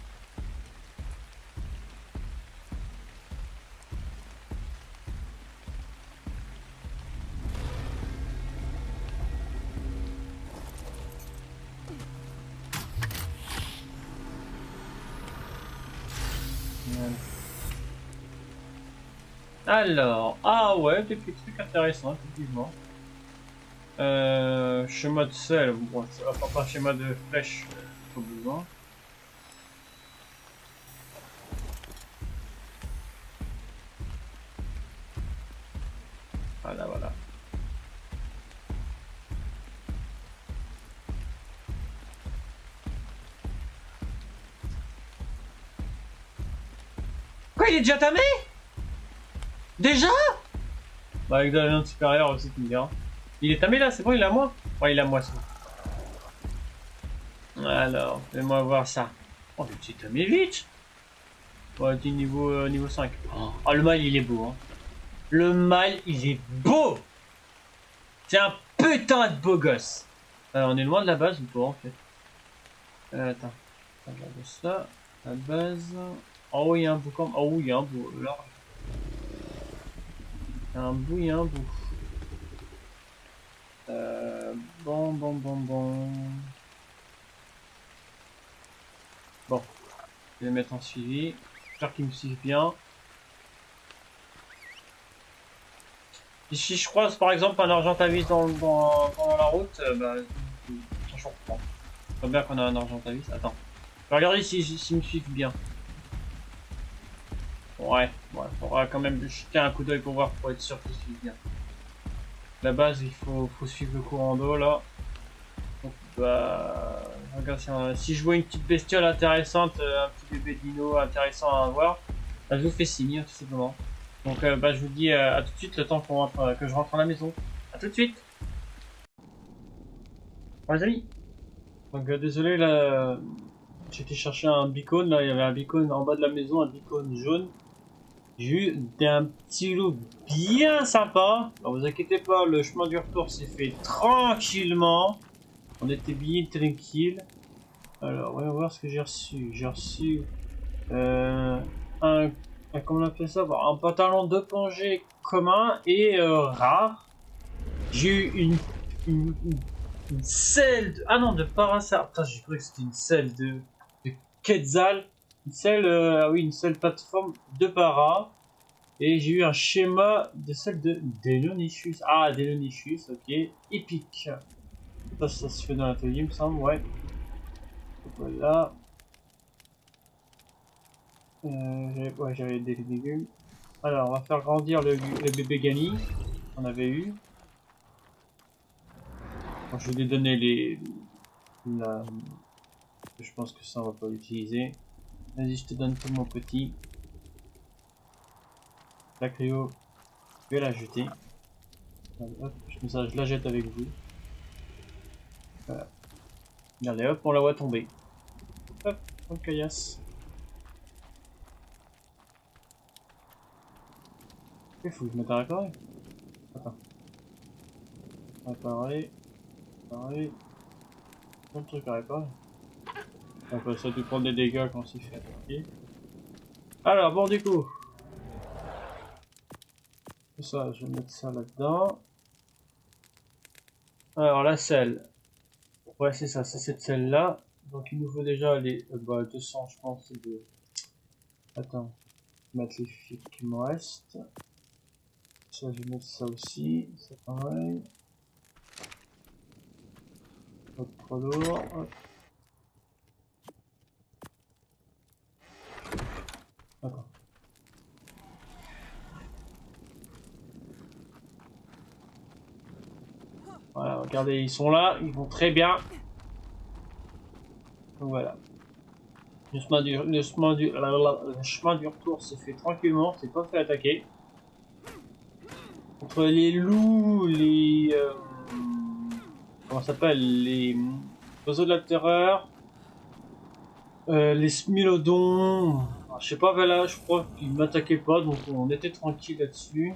Alors, ah ouais, des petits trucs intéressants, effectivement. Schéma de sel, bon, ça va pas schéma de flèche, pas besoin. Voilà, voilà. Quoi, il est déjà tamé? Déjà? Bah, avec de la viande supérieure aussi, tu me diras. Il est tamé là, c'est bon, il est à moi? Ouais, il est à moi, ça. Alors, fais-moi voir ça. Oh, mais tu tamé vite! Ouais, du niveau 5. Oh, le mâle, il est beau, hein. Le mâle, il est beau! C'est un putain de beau gosse! On est loin de la base ou pas, en fait? Attends. Regarde ça. La base. Oh, il y a un bout comme. Oh, il y a un bout. Là. Il y a un bout, il y a un bout. Bon. Bon. Je vais les mettre en suivi. J'espère qu'ils me suivent bien. Et si je croise par exemple un argentavis dans la route, bah. Je reprends. Je vois bien qu'on a un argentavis. Attends. Je vais regarder s'ils me suivent bien. Ouais, faudra quand même jeter un coup d'œil pour voir, pour être sûr qu'il suit bien. La base, faut suivre le courant d'eau là. Donc, bah, regarde si je vois une petite bestiole intéressante, un petit bébé dino intéressant à voir, bah, je vous fais signe, tout simplement. Donc, bah, je vous dis à tout de suite, le temps qu'on rentre, que je rentre à la maison. À tout de suite, bon, les amis. Donc, désolé, là, j'étais chercher un beacon, là, il y avait un beacon en bas de la maison, un beacon jaune. J'ai eu un petit loup bien sympa. Alors, vous inquiétez pas, le chemin du retour s'est fait tranquillement. On était bien tranquille. Alors, voyons voir ce que j'ai reçu. J'ai reçu un, comment on appelle ça? Bon, un pantalon de plongée commun et rare. J'ai eu une selle de... Ah non, de Parasar. Putain, j'ai cru que c'était une selle de Quetzal. Une selle, ah oui, une selle plateforme de para. Et j'ai eu un schéma de celle de Deinonychus. Ah, Deinonychus, ok. Épique. Ça se fait dans l'atelier, il me semble, ouais. Voilà. J'avais des légumes. Alors, on va faire grandir le bébé Gani qu'on avait eu. Bon, je vais lui donner la... Je pense que ça, on va pas l'utiliser. Vas-y, je te donne tout mon petit. La Cléo, je vais la jeter. Hop, je la jette avec vous. Voilà. Allez, hop, on la voit tomber. Hop, on caillasse. Il faut que je mette à réparer. Attends. Réparer. Réparer. Plein de trucs à réparer. Enfin, ça te prend des dégâts quand c'est fait attaquer. Alors, bon, du coup. Ça, je vais mettre ça là-dedans. Alors, la selle. Ouais, c'est ça, c'est cette selle-là. Donc, il nous faut déjà les 200, je pense. De... Attends. Je vais mettre les fils qui me restent. Ça, je vais mettre ça aussi. C'est pareil. Pas trop lourd. Hop. Attends. Voilà, regardez, ils sont là, ils vont très bien. Donc voilà. Le chemin du retour s'est fait tranquillement, c'est pas fait attaquer. Entre les loups, les... comment ça s'appelle? Les oiseaux de la terreur, les smilodons... Alors, je sais pas, là, je crois qu'ils m'attaquaient pas, donc on était tranquille là-dessus.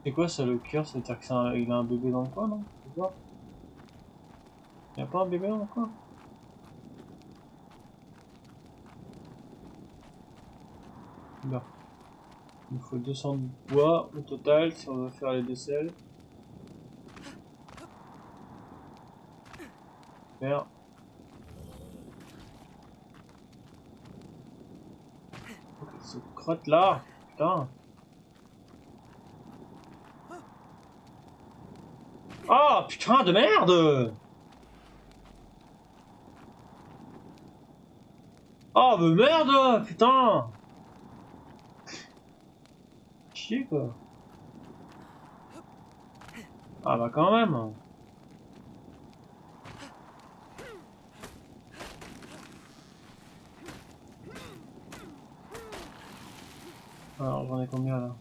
C'est quoi ça, le cœur? C'est-à-dire qu'il a un bébé dans le coin, non? Il y a pas un bébé dans le coin? Là. Il nous faut 200 de bois au total si on veut faire les deux selles. Faire. Cette crotte là, putain. Ah, putain de merde. Ah, mais merde, putain. Chier quoi. Ah bah quand même. Alors j'en ai combien là?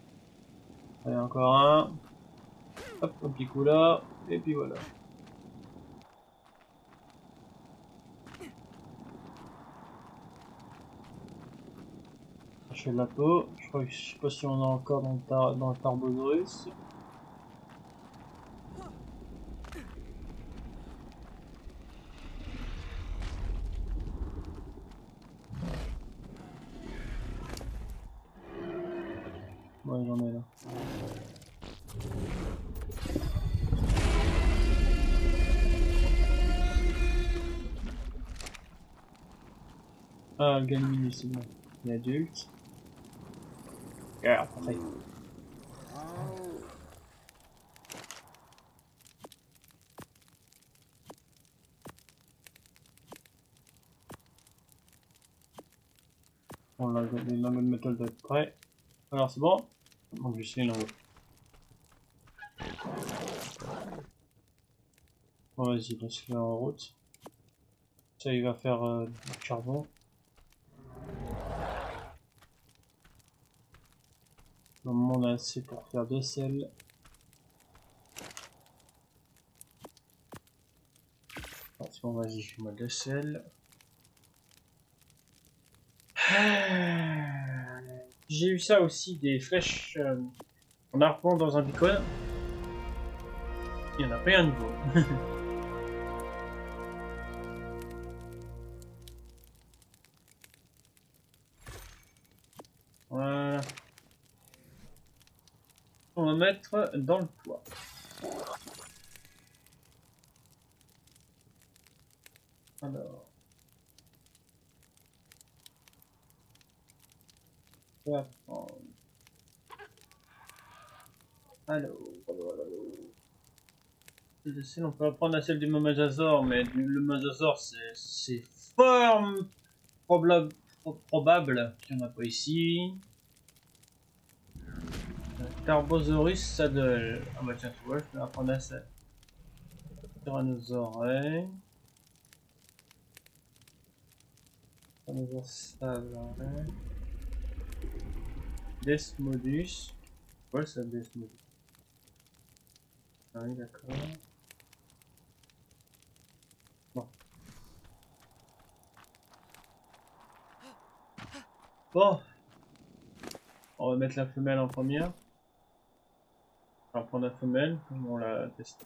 Allez, encore un. Hop, un petit coup là. Et puis voilà. Chercher de la peau. Je crois que je sais pas si on a encore dans le Tarbosaurus. Ouais, j'en ai là. Ah, le Ganymede, c'est bon. Il est adulte. Ah, après. Bon, là, les lingots de métal doivent être prêts. Alors c'est bon. Donc je suis les lingots. Bon vas-y, laisse-le en route. Ça il va faire du charbon. Normalement on a assez pour faire 2 sels. C'est bon, vas-y, fais-moi 2 sels. J'ai eu ça aussi, des flèches en arpent dans un beacon. Il n'y en a pas un niveau. Voilà. On va mettre dans le toit. Alors. On va prendre. Alors. On peut apprendre à celle du Mosasaur, mais le Mosasaur c'est fort probable qu'il n'y en a pas ici. Tarbosaurus Saddle. Ah bah tiens, tu vois, je peux apprendre à ça. Tyrannosaure, ouais. Tyrannosaure Saddle, ouais. Desmodus. Ouais, ça, Desmodus. Ah oui, d'accord. Bon. Bon. On va mettre la femelle en première. On va prendre la femelle, comme on l'a testé.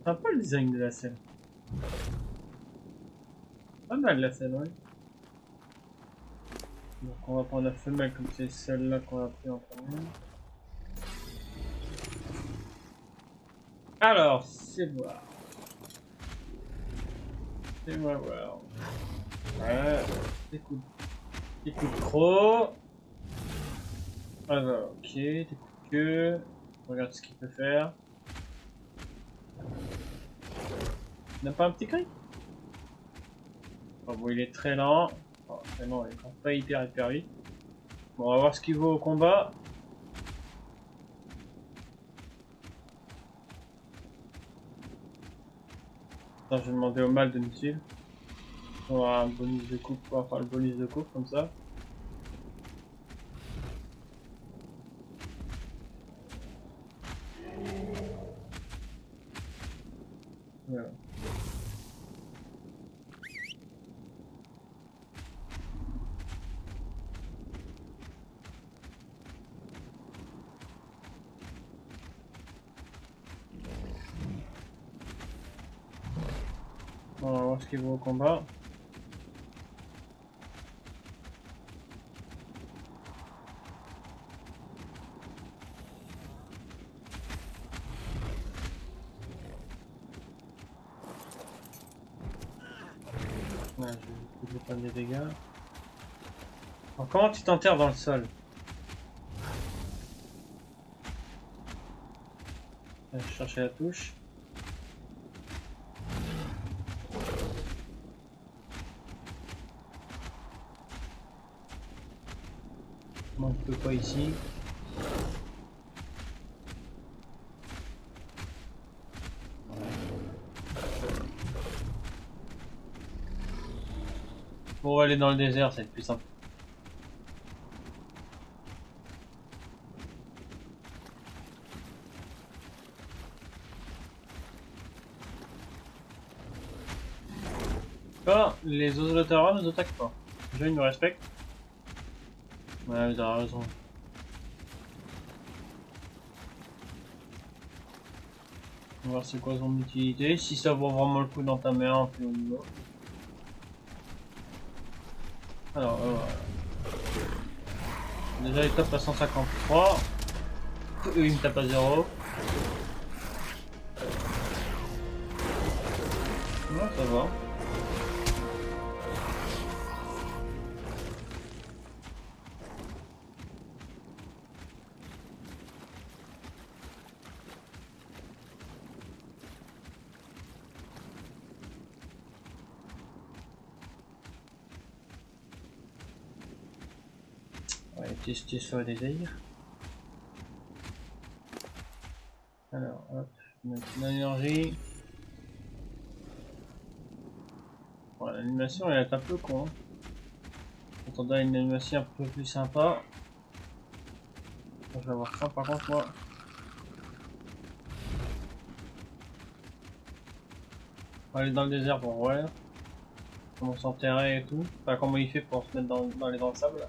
Sympa le design de la selle. Pas mal la selle, ouais. Donc on va prendre la femelle comme c'est celle-là qu'on a pris en premier. Alors, c'est voir. C'est voir. Ouais, des coups de croc. Alors, ok, des coups de queue. Regarde ce qu'il peut faire. Il n'a pas un petit cri? Oh, bon, il est très lent. Oh, très lent, il est pas hyper vite. Bon, on va voir ce qu'il vaut au combat. Attends, je vais demander au mâle de nous suivre. On va avoir un bonus de coupe, on va faire le bonus de coupe comme ça. Voilà. Bon, on va voir ce qu'il vaut au combat. Ouais, je vais prendre des dégâts. Alors, comment tu t'enterres dans le sol? Je vais chercher la touche. Non, je peux pas ici. Bon, on va aller dans le désert, c'est plus simple. Ah, les Ozolotara nous attaquent pas. Déjà, ils nous respectent. Ouais, vous avez raison. On va voir c'est quoi son utilité. Si ça vaut vraiment le coup dans ta main, puis on y va. Alors, voilà. Déjà, il tape à 153. Eux, ils me tapent à 0. Ouais, ça va. tester sur les airs. Alors, hop, mettre l'énergie. Bon, l'animation elle est un peu con. Hein. Attendez une animation un peu plus sympa. Je vais avoir ça par contre moi. On va aller dans le désert pour voir comment s'enterrer et tout. Enfin comment il fait pour se mettre dans le sable.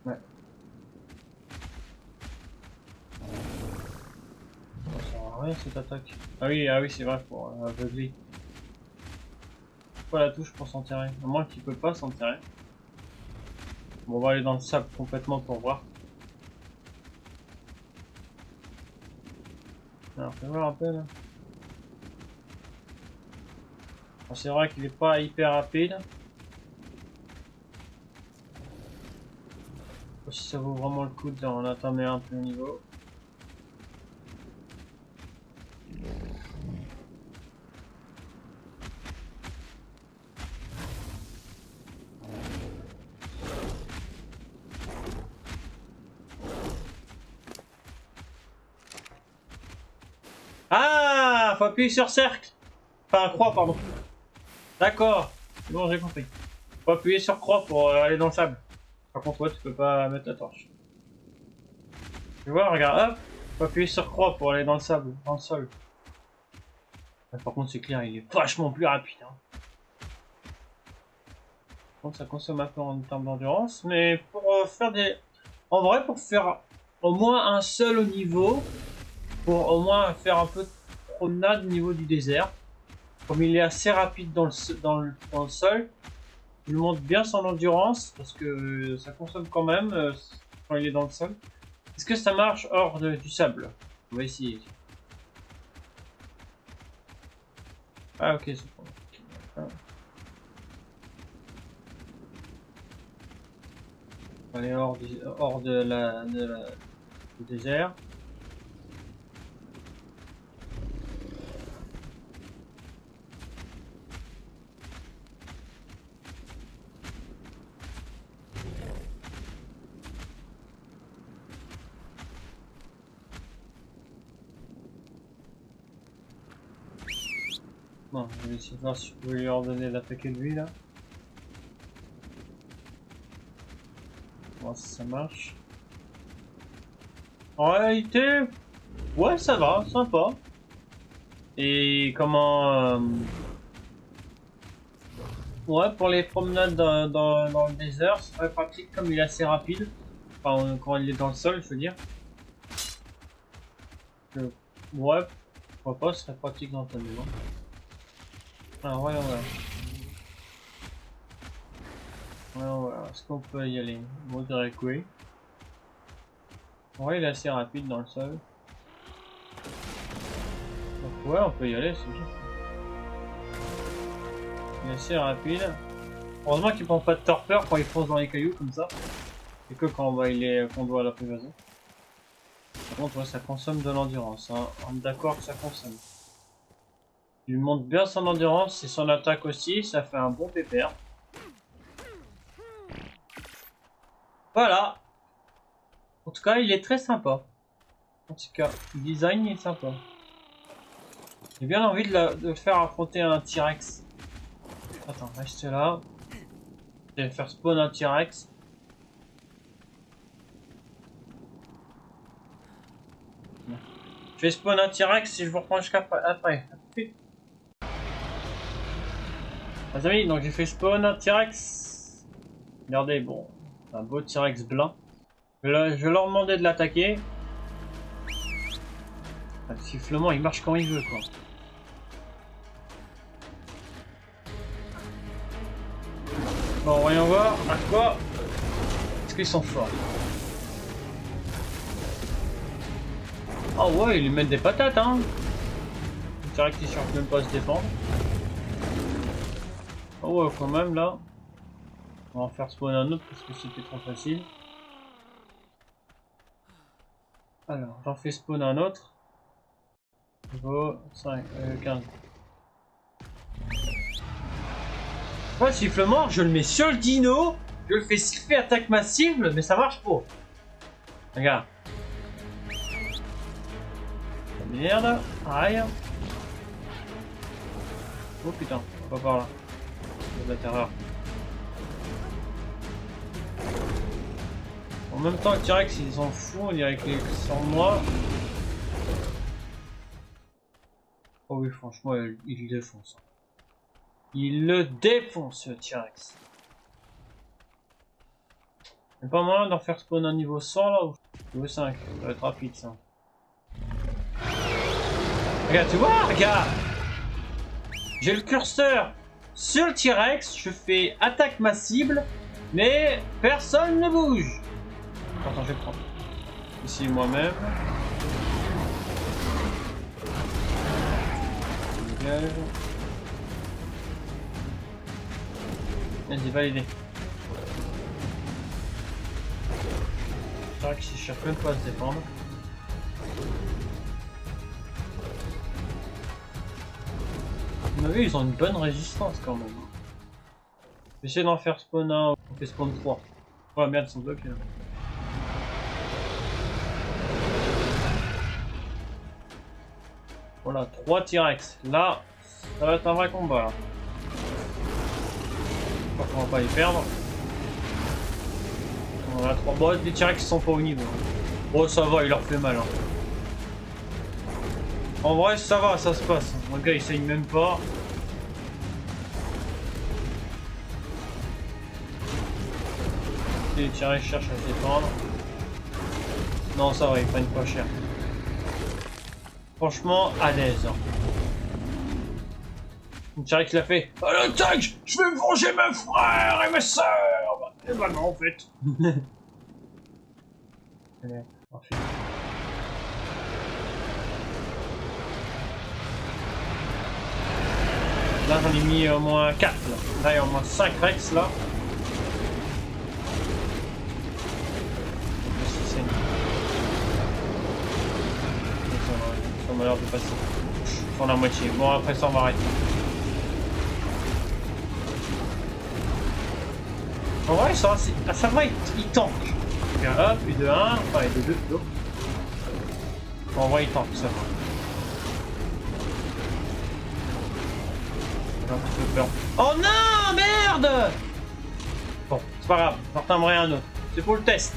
Ouais. Ça sert à rien cette attaque. Ah oui c'est vrai pour aveugler. Pas la touche pour s'enterrer. À moins qu'il peut pas s'enterrer. Bon, on va aller dans le sable complètement pour voir. Alors fais voir un peu là. C'est vrai qu'il est pas hyper rapide. Si ça vaut vraiment le coup d'en atteindre un peu le niveau. Ah, faut appuyer sur cercle. Enfin, croix, pardon. D'accord. Bon, j'ai compris. Faut appuyer sur croix pour aller dans le sable. Par contre, ouais, tu peux pas mettre la torche. Tu vois, regarde, hop. Faut appuyer sur croix pour aller dans le sable, dans le sol. Par contre, c'est clair, il est vachement plus rapide. Hein. Par contre, ça consomme un peu en termes d'endurance. Mais pour faire des... En vrai, pour faire au moins un seul au niveau, pour au moins faire un peu de promenade au niveau du désert, comme il est assez rapide dans le sol, il monte bien son endurance, parce que ça consomme quand même quand il est dans le sol. Est-ce que ça marche hors du sable? On va essayer. Ah ok, c'est bon. On va aller hors du désert. Bon, je vais essayer de voir si je peux lui ordonner d'attaquer lui là. Voir si ça marche. En réalité, ouais, ça va, sympa. Et comment... Ouais, pour les promenades dans le désert, c'est très pratique comme il est assez rapide. Enfin, quand il est dans le sol, je veux dire. Ouais, pourquoi pas, ce serait pratique dans ta maison. Alors, voyons voir. Voyons voir, est-ce qu'on peut y aller? Bon, je dirais que oui. Ouais, il est assez rapide dans le sol. Donc, ouais, on peut y aller, c'est bien. Il est assez rapide. Heureusement qu'il prend pas de torpeur quand il fonce dans les cailloux comme ça. Et que quand qu'on doit l'apprivoiser. Par contre, ouais, ça consomme de l'endurance. Hein. On est d'accord que ça consomme. Il monte bien son endurance et son attaque aussi. Ça fait un bon pépère. Voilà. En tout cas, il est très sympa. En tout cas, le design est sympa. J'ai bien envie de le faire affronter un T-Rex. Attends, reste là. Je vais faire spawn un T-Rex. Je vais spawn un T-Rex et je vous reprends jusqu'à après. Les amis, donc j'ai fait spawn un T-Rex. Regardez, bon, un beau T-Rex blanc. Je vais leur demander de l'attaquer. Le sifflement, il marche quand il veut, quoi. Bon, voyons voir à quoi est-ce qu'ils sont forts. Ah ouais, ils lui mettent des patates, hein. C'est vrai qu'ils cherchent même pas à se défendre. Ah ouais, quand même, là. On va en faire spawn un autre parce que c'était trop facile. Alors, j'en fais spawn un autre. Niveau 5, 15. Moi, le siffle mort, je le mets sur le dino. Je le fais siffler attaque ma cible, mais ça marche pas. Regarde. Merde. Aïe. Oh putain, pas par là. De la terreur. En même temps, T-Rex, ils s'en foutent, on dirait qu'ils sont moi. Oh oui, franchement, il le défonce. Il le défonce, ce T-Rex. Y'a pas moyen d'en faire spawn un niveau 100 là ou niveau 5, ça va être rapide ça. Regarde, tu vois, regarde. J'ai le curseur sur le T-Rex, je fais attaque ma cible, mais personne ne bouge. Attends, je vais prendre ici moi-même. Vas-y, validé. T-Rex il cherche même pas à se défendre. À mon avis, ils ont une bonne résistance quand même. J'essaie d'en faire spawn 1, on fait spawn 3. Oh la merde, ils sont bloqués là. Voilà, 3 T-Rex. Là, ça va être un vrai combat là. J'espère qu'on va pas les perdre. On a 3 boss, les T-Rex sont pas au niveau. Oh ça va, il leur fait mal. Hein. En vrai, ça va, ça se passe. Le gars il saigne même pas. Les T-Rex cherchent à se défendre. Non, ça va, ils prennent pas cher. Franchement, à l'aise. Le T-Rex l'a fait. À l'attaque, je vais me venger mes frères et mes sœurs. Et bah non, en fait. Allez, parfait. Là, j'en ai mis au moins 4. Là, il y a au moins 5 Rex là. Ça m'a l'air de passer. Sur la moitié. Bon, après ça, on va arrêter. En vrai, ça va, il tank. Hop, et de 1, enfin, et de 2 plutôt. En vrai, il tank, ça va. J'ai un petit peu peur. Oh non, merde! Bon, c'est pas grave, j'en retiendrai un autre. C'est pour le test.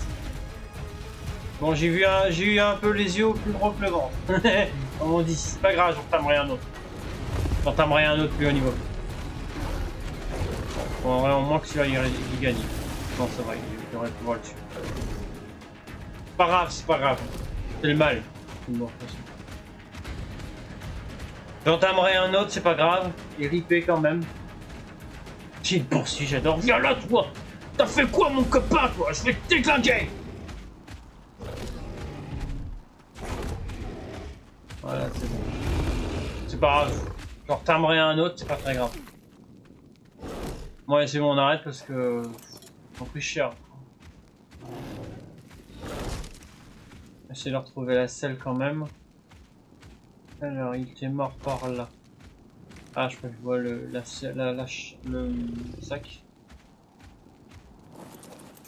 Bon, j'ai eu un peu les yeux plus gros que le ventre. Comme on dit, c'est pas grave, j'en retiendrai un autre. J'en retiendrai un autre plus haut niveau. Bon, en vrai, au moins que celui-là, il gagne. Non, ça va, il aurait pu pouvoir le tuer. C'est pas grave. C'est le mal. J'entamerai un autre, c'est pas grave. Et ripé quand même. J'ai une poursuite, j'adore. Viens là, toi! T'as fait quoi, mon copain, toi? Je vais te déglinguer! Voilà, c'est bon. C'est pas grave. J'en retamerai un autre, c'est pas très grave. Ouais, c'est bon, on arrête parce que. On pris cher. Essayer de retrouver la selle quand même. Alors, il était mort par là. Ah, je crois que je vois le sac.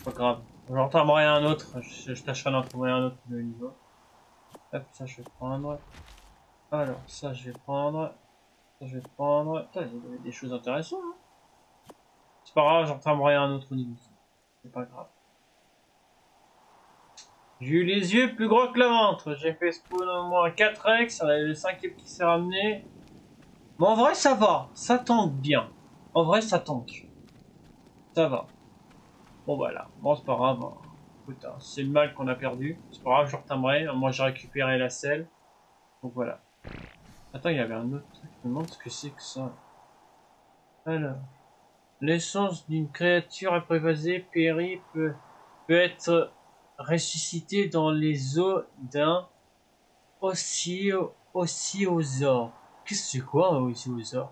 Pas grave. J'en retamerai un autre. Je tâcherai d'en trouver un autre de niveau. Hop, ça je vais prendre. Alors, ça je vais prendre. Ça je vais prendre. Putain, il y a des choses intéressantes. Hein. C'est pas grave, j'en retamerai un autre niveau. C'est pas grave. J'ai eu les yeux plus gros que le ventre. J'ai fait spawn au moins 4 Rex. Le 5ème qui s'est ramené. Mais en vrai, ça va. Ça tank bien. En vrai, ça tank. Ça va. Bon, voilà. Bon, c'est pas grave. Hein. Putain, c'est le mal qu'on a perdu. C'est pas grave, je retamerai. Moi, j'ai récupéré la selle. Donc voilà. Attends, il y avait un autre truc. Je me demande ce que c'est que ça. Alors. L'essence d'une créature apprivoisée périt peut être ressuscitée dans les os d'un Osiosaure. Qu'est-ce que c'est quoi un osiosaure?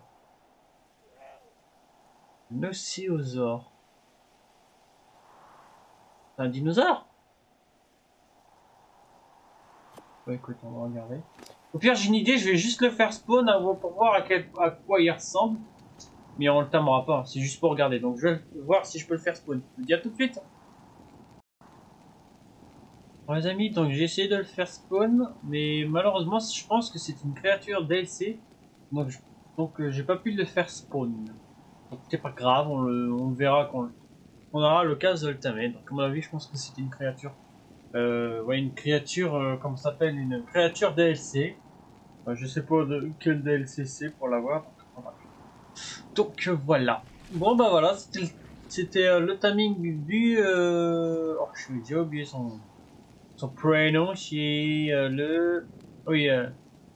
Un osiosaure. C'est un dinosaure? Bah écoute, on va regarder. Au pire, j'ai une idée, je vais juste le faire spawn pour voir à quoi il ressemble. Mais on le tamera pas, c'est juste pour regarder. Donc je vais voir si je peux le faire spawn. Je vous dis à tout de suite. Bon, les amis, donc j'ai essayé de le faire spawn, mais malheureusement, je pense que c'est une créature DLC. Donc j'ai pas pu le faire spawn. Donc c'est pas grave, on le verra quand on aura l'occasion de le tamer. Donc à mon avis, je pense que c'était une créature. Ouais, une créature, comment ça s'appelle? Une créature DLC. Je sais pas de quel DLC c'est pour l'avoir. Donc voilà. Bon bah voilà, c'était le timing du... Oh, j'ai oublié son prénom, c'est le... Oui,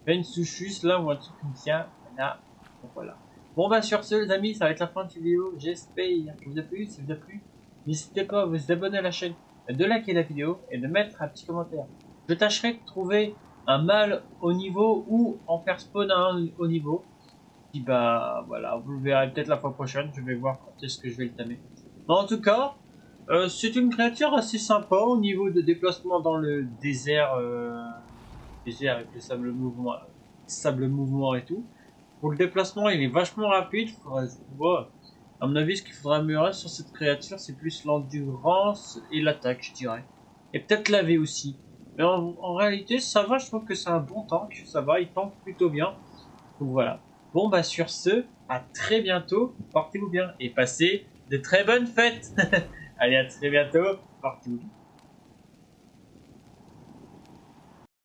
Vensuchus, là, ou un truc comme ça. Voilà. Donc voilà. Bon bah sur ce les amis, ça va être la fin de cette vidéo. J'espère que vous a plu. Si vous a plu, n'hésitez pas à vous abonner à la chaîne, de liker la vidéo et de mettre un petit commentaire. Je tâcherai de trouver un mâle au niveau ou en faire spawn un au niveau. Puis bah voilà, vous le verrez peut-être la fois prochaine, je vais voir quand est-ce que je vais le tamer. Mais en tout cas, c'est une créature assez sympa au niveau de déplacement dans le désert avec le sable mouvement et tout. Pour le déplacement, il est vachement rapide. Bon, à mon avis, ce qu'il faudra améliorer sur cette créature, c'est plus l'endurance et l'attaque, je dirais. Et peut-être la vie aussi. Mais en réalité, ça va, je trouve que c'est un bon tank, ça va, il tank plutôt bien. Donc voilà. Bon bah sur ce, à très bientôt, portez-vous bien et passez de très bonnes fêtes. Allez, à très bientôt, portez-vous bien.